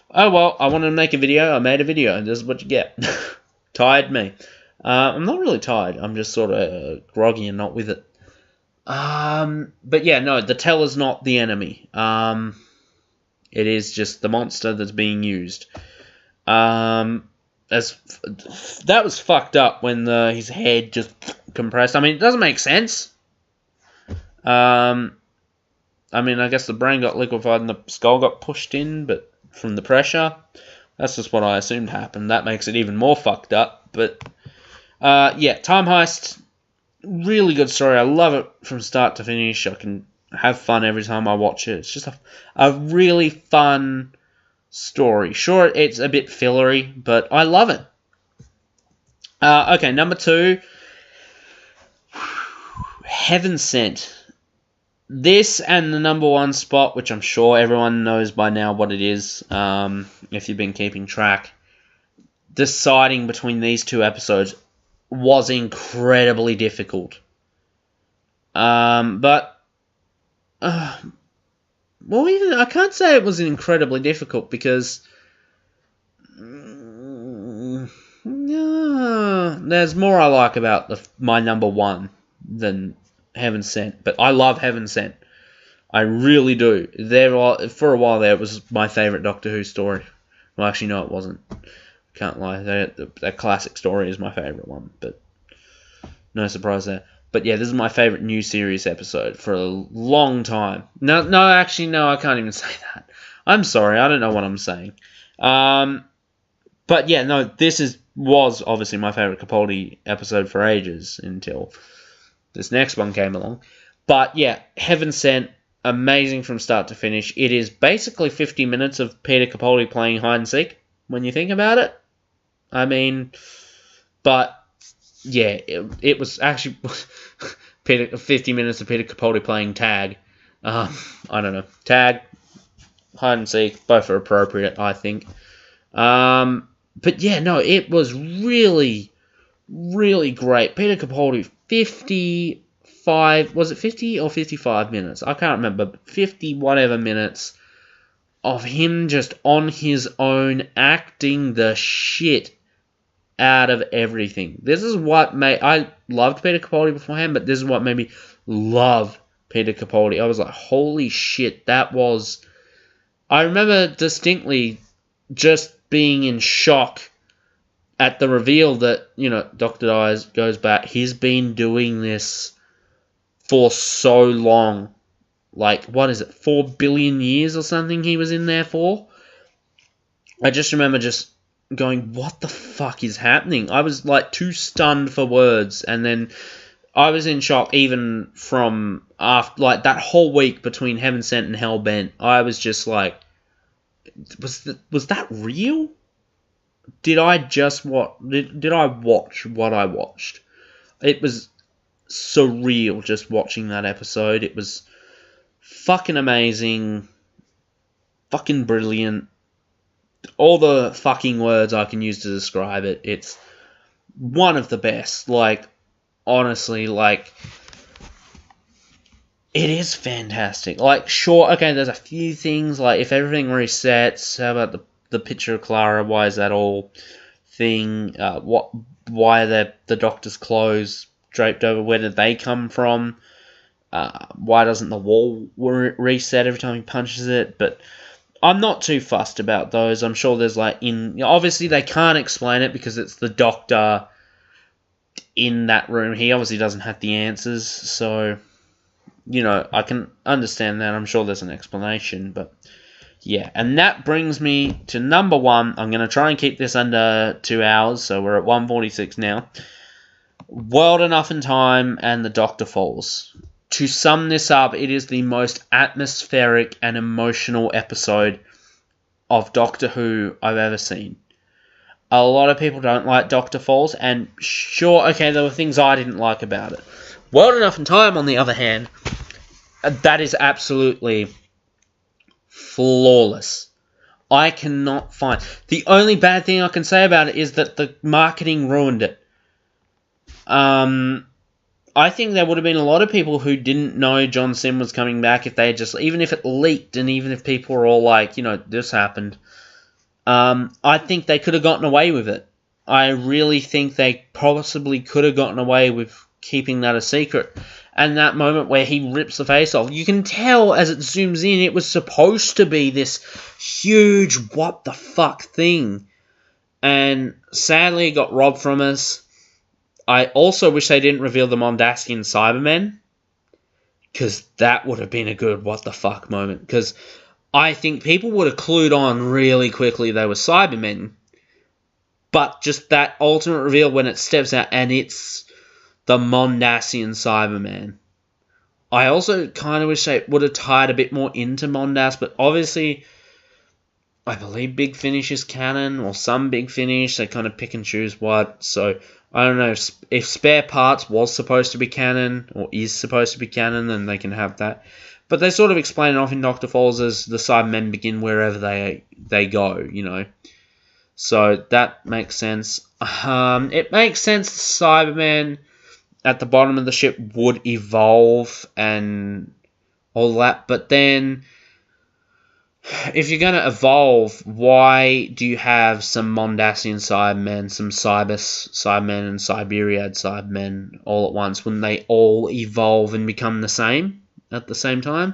oh well, I wanted to make a video. I made a video, and this is what you get. Tired me. I'm not really tired. I'm just sort of groggy and not with it. But yeah, no, the Teller's not the enemy. It is just the monster that's being used. That was fucked up when his head just compressed. I mean, it doesn't make sense. I mean, I guess the brain got liquefied and the skull got pushed in, but from the pressure. That's just what I assumed happened. That makes it even more fucked up. But yeah, Time Heist. Really good story. I love it from start to finish. I can have fun every time I watch it. It's just a really fun story. Sure, it's a bit fillery, but I love it. Okay, number 2. Heaven Sent. This and the number 1 spot, which I'm sure everyone knows by now what it is, if you've been keeping track. Deciding between these 2 episodes was incredibly difficult. But well, even I can't say it was incredibly difficult because there's more I like about my number 1 than Heaven Sent. But I love Heaven Sent. I really do. For a while there, it was my favourite Doctor Who story. Well, actually, no, it wasn't. Can't lie. That classic story is my favourite one, but no surprise there. But yeah, this is my favourite new series episode for a long time. No, actually, no, I can't even say that. I'm sorry, I don't know what I'm saying. But yeah, no, was obviously my favourite Capaldi episode for ages until this next one came along. But yeah, Heaven Sent, amazing from start to finish. It is basically 50 minutes of Peter Capaldi playing hide and seek when you think about it. I mean, but yeah, it was actually 50 minutes of Peter Capaldi playing tag. I don't know. Tag, hide and seek, both are appropriate, I think. But yeah, no, it was really, really great. Peter Capaldi, 55, was it 50 or 55 minutes? I can't remember. 50 whatever minutes of him just on his own acting the shit out of everything. This is what made... I loved Peter Capaldi beforehand, but this is what made me love Peter Capaldi. I was like, holy shit, that was... I remember distinctly just being in shock at the reveal that, Dr. Dyes goes back. He's been doing this for so long. Like, what is it, 4 billion years or something he was in there for? I just remember just going, what the fuck is happening? I was, like, too stunned for words, and then I was in shock even from after, like, that whole week between Heaven Sent and Hellbent. I was just like, was that real? Did I just did I watch what I watched? It was surreal just watching that episode. It was fucking amazing, fucking brilliant. All the fucking words I can use to describe it. It's one of the best. Like, honestly, like, it is fantastic. Like, sure, okay, there's a few things, like, if everything resets, how about the picture of Clara, why is that all thing, why are the Doctor's clothes draped over, where did they come from, why doesn't the wall reset every time he punches it, but I'm not too fussed about those. I'm sure there's, like, obviously they can't explain it because it's the Doctor in that room. He obviously doesn't have the answers, so... I can understand that. I'm sure there's an explanation, but yeah. And that brings me to number 1. I'm going to try and keep this under 2 hours, so we're at 1:46 now. World Enough in Time and The Doctor Falls. To sum this up, it is the most atmospheric and emotional episode of Doctor Who I've ever seen. A lot of people don't like Doctor Falls, and sure, okay, there were things I didn't like about it. World Enough in Time, on the other hand, that is absolutely flawless. I cannot find... The only bad thing I can say about it is that the marketing ruined it. I think there would have been a lot of people who didn't know John Sim was coming back if they had just... Even if it leaked and even if people were all like, this happened. I think they could have gotten away with it. I really think they possibly could have gotten away with keeping that a secret. And that moment where he rips the face off, you can tell as it zooms in, it was supposed to be this huge what the fuck thing. And sadly it got robbed from us. I also wish they didn't reveal the Mondasian Cybermen, because that would have been a good what the fuck moment. Because I think people would have clued on really quickly they were Cybermen. But just that ultimate reveal when it steps out and it's the Mondasian Cyberman. I also kind of wish they would have tied a bit more into Mondas, but obviously I believe Big Finish is canon, or some Big Finish. They kind of pick and choose what. So I don't know if Spare Parts was supposed to be canon, or is supposed to be canon, then they can have that. But they sort of explain it off in Dr. Falls as the Cybermen begin wherever they go, So that makes sense. It makes sense the Cybermen at the bottom of the ship would evolve and all that, but then if you're going to evolve, why do you have some Mondasian Cybermen, some Cybus Cybermen and Siberiad Cybermen all at once? Wouldn't they all evolve and become the same at the same time?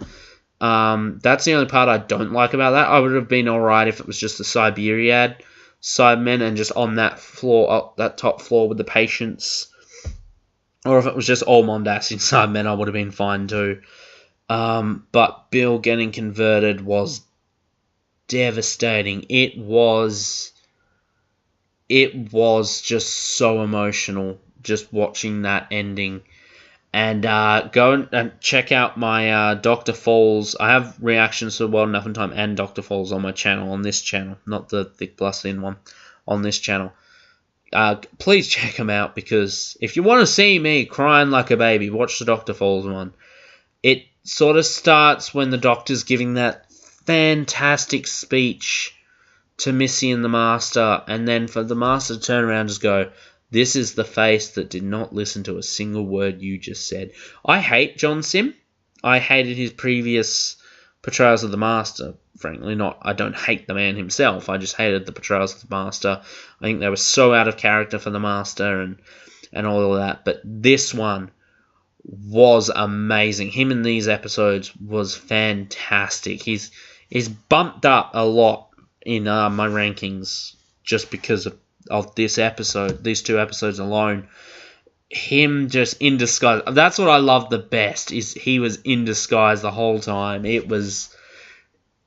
That's the only part I don't like about that. I would have been alright if it was just the Siberiad Cybermen and just on that floor, up that top floor with the patients. Or if it was just all Mondasian Cybermen, I would have been fine too. But Bill getting converted was devastating. It was just so emotional, just watching that ending. And go and check out my Dr. Falls. I have reactions to World Enough in Time and Dr. Falls on my channel, on this channel, not the Thick Plus Thin one, on this channel. Please check them out, because if you want to see me crying like a baby, watch the Dr. Falls one. It sort of starts when the Doctor's giving that fantastic speech to Missy and the Master, and then for the Master to turn around and just go, "This is the face that did not listen to a single word you just said." I hate John Sim. I hated his previous portrayals of the Master. Frankly, I don't hate the man himself. I just hated the portrayals of the Master. I think they were so out of character for the Master and all of that. But this one was amazing. Him in these episodes was fantastic. He's bumped up a lot in my rankings just because of this episode, these 2 episodes alone. Him just in disguise. That's what I love the best, is he was in disguise the whole time. It was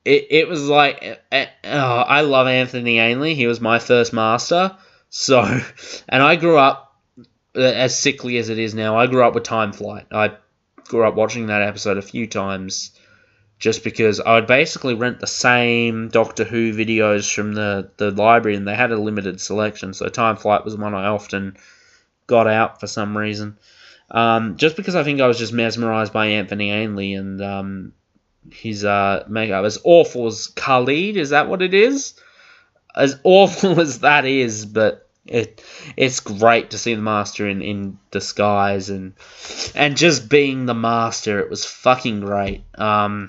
like, I love Anthony Ainley. He was my first Master. So, and I grew up, as sickly as it is now, I grew up with Time Flight. I grew up watching that episode a few times, just because I would basically rent the same Doctor Who videos from the library, and they had a limited selection, so Time Flight was one I often got out for some reason. Just because I think I was just mesmerised by Anthony Ainley and his makeup. As awful as Khalid, is that what it is? As awful as that is, but it's great to see the Master in disguise and just being the Master. It was fucking great. I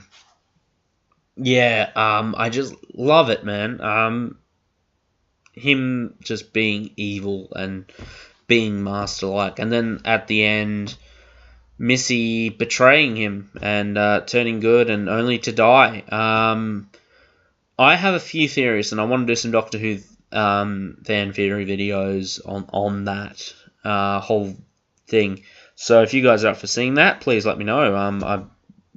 just love it, man. Him just being evil and being Master-like. And then at the end, Missy betraying him and turning good and only to die. I have a few theories, and I want to do some Doctor Who fan theory videos on that whole thing. So if you guys are up for seeing that, please let me know. I'd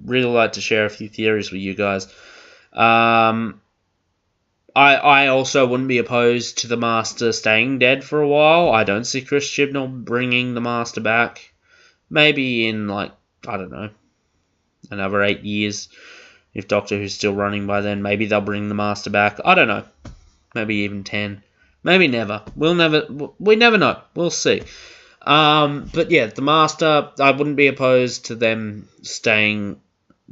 really like to share a few theories with you guys. I also wouldn't be opposed to the Master staying dead for a while. I don't see Chris Chibnall bringing the Master back. Maybe in, like, I don't know, another 8 years. If Doctor Who's still running by then, maybe they'll bring the Master back. I don't know. Maybe even 10. Maybe never. We never know. We'll see. But yeah, the Master, I wouldn't be opposed to them staying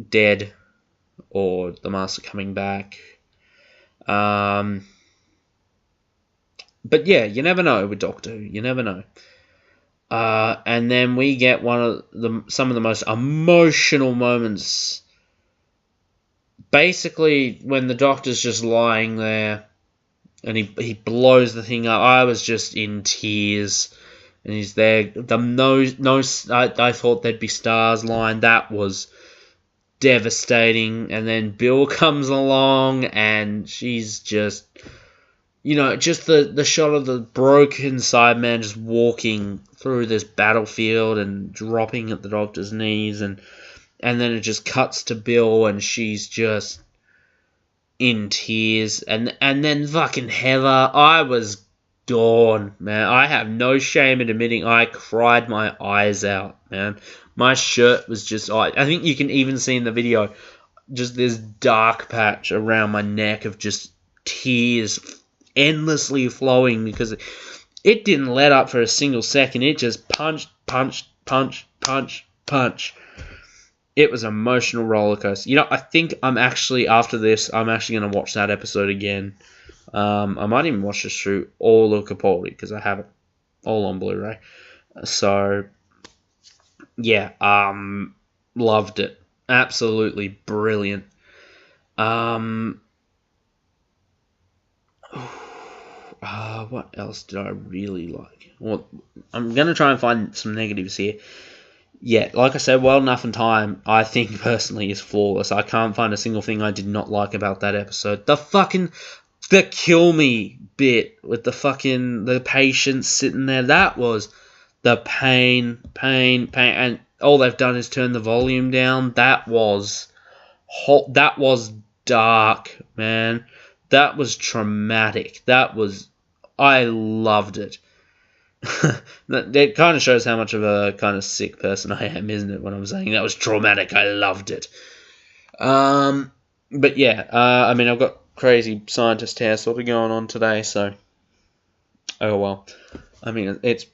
dead or the Master coming back. But yeah, you never know with Doctor Who. You never know. And then we get some of the most emotional moments. Basically, when the Doctor's just lying there and he blows the thing up, I was just in tears. And he's there. I thought there'd be stars lying. That was devastating. And then Bill comes along and she's just, just the shot of the broken Cyberman just walking through this battlefield and dropping at the Doctor's knees, and then it just cuts to Bill and she's just in tears, and then fucking Heather. I was gone, man. I have no shame in admitting I cried my eyes out, man. My shirt was just, I think you can even see in the video, just this dark patch around my neck of just tears endlessly flowing, because it didn't let up for a single second. It just punched. It was an emotional roller coaster. I think after this, I'm actually going to watch that episode again. I might even watch this through all of Capaldi, because I have it all on Blu-ray. So, yeah, loved it. Absolutely brilliant. What else did I really like? Well, I'm going to try and find some negatives here. Yeah, like I said, Well Enough in Time, I think personally is flawless. I can't find a single thing I did not like about that episode. The kill me bit with the patient sitting there, that was the pain, and all they've done is turn the volume down. That was dark, man. That was traumatic. I loved it. That kind of shows how much of a kind of sick person I am, isn't it? When I'm saying that was traumatic, I loved it. But yeah, I mean, I've got crazy scientist hair sort of going on today, so oh well. I mean, it's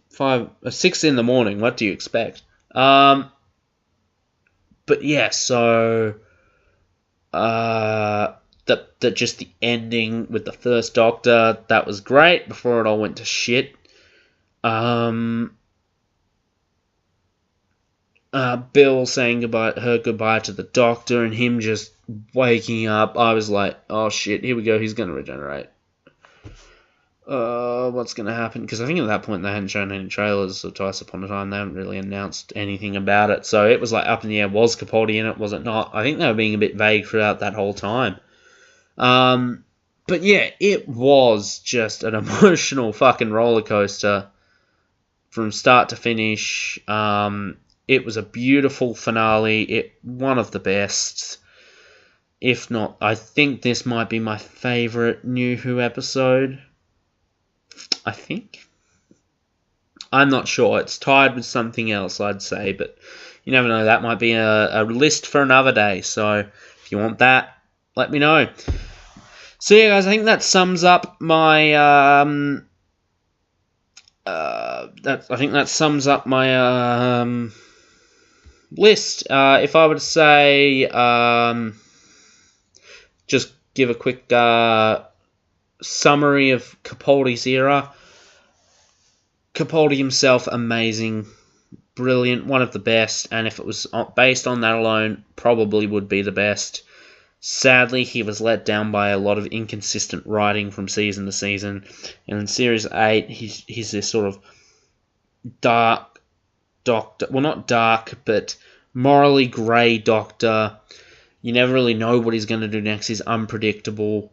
6 in the morning. What do you expect? But yeah, so that just the ending with the first Doctor, that was great before it all went to shit. Bill saying goodbye to the Doctor, and him just waking up. I was like, oh shit, here we go, he's going to regenerate. What's going to happen? Because I think at that point they hadn't shown any trailers, so Twice Upon a Time, they haven't really announced anything about it. So it was like up in the air, was Capaldi in it, was it not? I think they were being a bit vague throughout that whole time. But yeah, it was just an emotional fucking roller coaster from start to finish. It was a beautiful finale. One of the best. If not, I think this might be my favourite New Who episode. I think. I'm not sure. It's tied with something else, I'd say, but you never know. That might be a list for another day. So if you want that, let me know. So yeah, guys, I think that sums up my list. If I were to say, just give a quick summary of Capaldi's era. Capaldi himself, amazing, brilliant, one of the best, and if it was based on that alone, probably would be the best. Sadly, he was let down by a lot of inconsistent writing from season to season, and in Series 8, he's this sort of dark Doctor, well, not dark, but morally grey Doctor. You never really know what he's going to do next. He's unpredictable.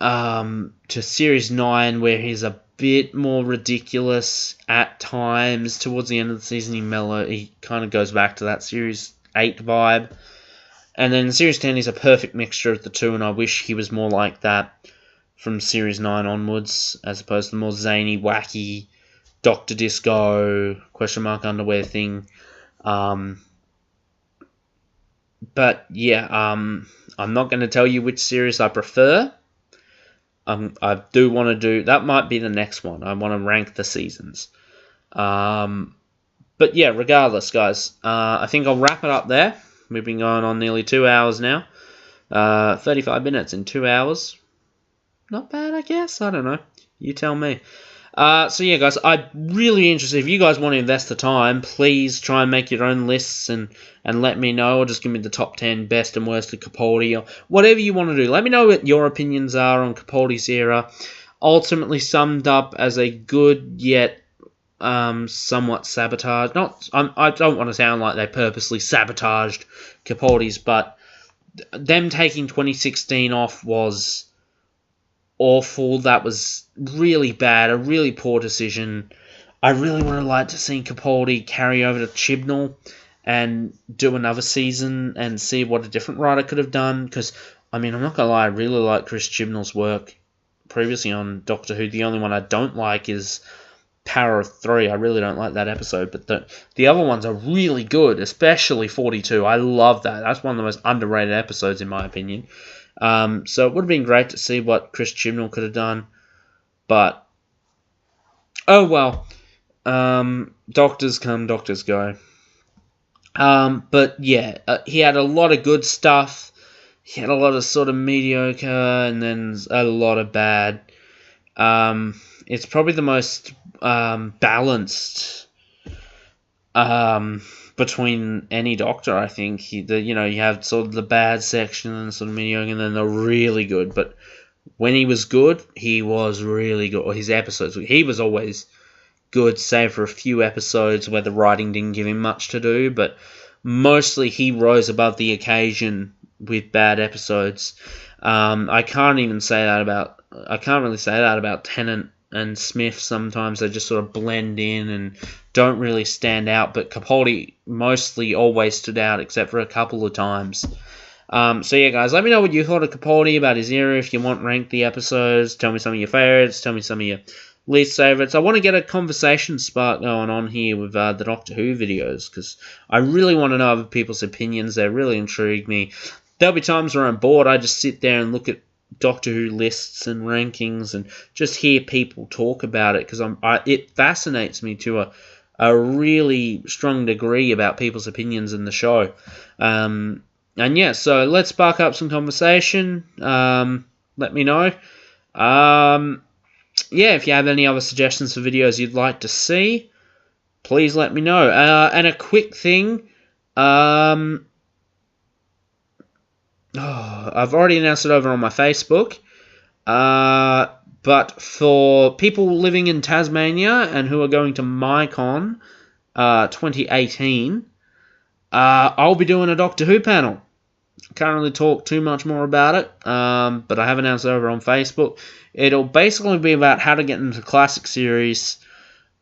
To Series 9, where he's a bit more ridiculous at times. Towards the end of the season, he kind of goes back to that Series 8 vibe. And then Series 10 is a perfect mixture of the two, and I wish he was more like that from Series 9 onwards, as opposed to the more zany, wacky Dr. Disco, question mark underwear thing. But yeah, I'm not going to tell you which series I prefer. I do want to do... That might be the next one. I want to rank the seasons. But yeah, regardless, guys, I think I'll wrap it up there. We've been going on nearly 2 hours now. 35 minutes in 2 hours. Not bad, I guess. I don't know. You tell me. So yeah, guys, I'm really interested. If you guys want to invest the time, please try and make your own lists and let me know, or just give me the top 10 best and worst of Capaldi, or whatever you want to do. Let me know what your opinions are on Capaldi's era. Ultimately summed up as a good yet somewhat sabotaged. I don't want to sound like they purposely sabotaged Capaldi's, but them taking 2016 off was awful. That was really bad, a really poor decision. I really would have liked to see Capaldi carry over to Chibnall and do another season and see what a different writer could have done, because, I mean, I'm not going to lie, I really like Chris Chibnall's work previously on Doctor Who. The only one I don't like is Power of Three. I really don't like that episode, but the other ones are really good, especially 42. I love that. That's one of the most underrated episodes, in my opinion. So it would have been great to see what Chris Chibnall could have done, but oh well. Doctors come, doctors go. But yeah, he had a lot of good stuff. He had a lot of sort of mediocre, and then a lot of bad. It's probably the most balanced between any Doctor, I think. You have sort of the bad section and sort of mediocre, and then the really good. But when he was good, he was really good. Or his episodes, he was always good, save for a few episodes where the writing didn't give him much to do. But mostly he rose above the occasion with bad episodes. I can't really say that about Tennant and Smith. Sometimes they just sort of blend in and don't really stand out, but Capaldi mostly always stood out except for a couple of times. So yeah, guys, let me know what you thought of Capaldi, about his era. If you want, rank the episodes, tell me some of your favorites, tell me some of your least favourites. I want to get a conversation spark going on here with the Doctor Who videos, because I really want to know other people's opinions. They really intrigue me. There'll be times where I'm bored. I just sit there and look at Doctor Who lists and rankings and just hear people talk about it, because it fascinates me to a really strong degree about people's opinions in the show. And yeah, so let's spark up some conversation. Let me know. Yeah, if you have any other suggestions for videos you'd like to see, please let me know. And a quick thing, I've already announced it over on my Facebook, but for people living in Tasmania and who are going to MyCon 2018, I'll be doing a Doctor Who panel. Can't really talk too much more about it, but I have announced it over on Facebook. It'll basically be about how to get into the classic series.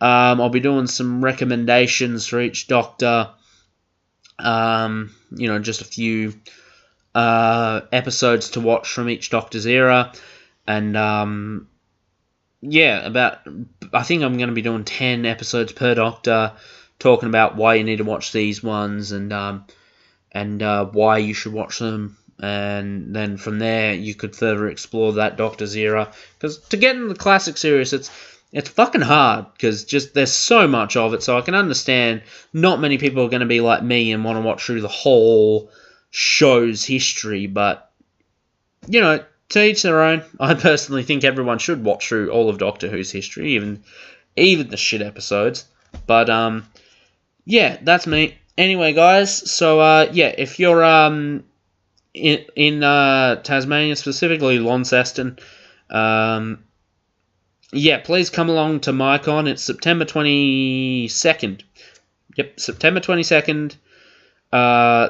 I'll be doing some recommendations for each Doctor. Just a few episodes to watch from each Doctor's era. And, I think I'm going to be doing 10 episodes per Doctor, talking about why you need to watch these ones and why you should watch them. And then from there, you could further explore that Doctor's era. Because to get into the classic series, it's fucking hard, because just there's so much of it. So I can understand not many people are going to be like me and want to watch through the whole show's history. But, to each their own. I personally think everyone should watch through all of Doctor Who's history, even the shit episodes. But, that's me. Anyway, guys, so, if you're in Tasmania, specifically Launceston, please come along to MyCon. It's September 22nd. Yep, September 22nd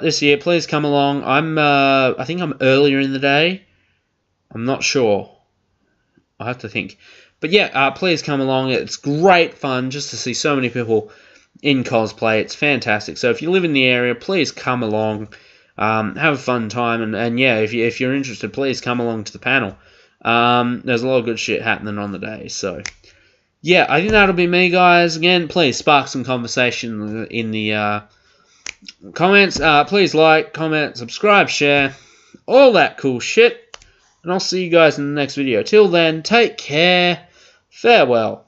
this year. Please come along. I think I'm earlier in the day. I'm not sure. I have to think. But please come along. It's great fun just to see so many people in cosplay. It's fantastic. So if you live in the area, please come along. Have a fun time, and if you're interested, please come along to the panel. There's a lot of good shit happening on the day. So I think that'll be me, guys. Again, please spark some conversation in the comments. Please like, comment, subscribe, share, all that cool shit. And I'll see you guys in the next video. Till then, take care. Farewell.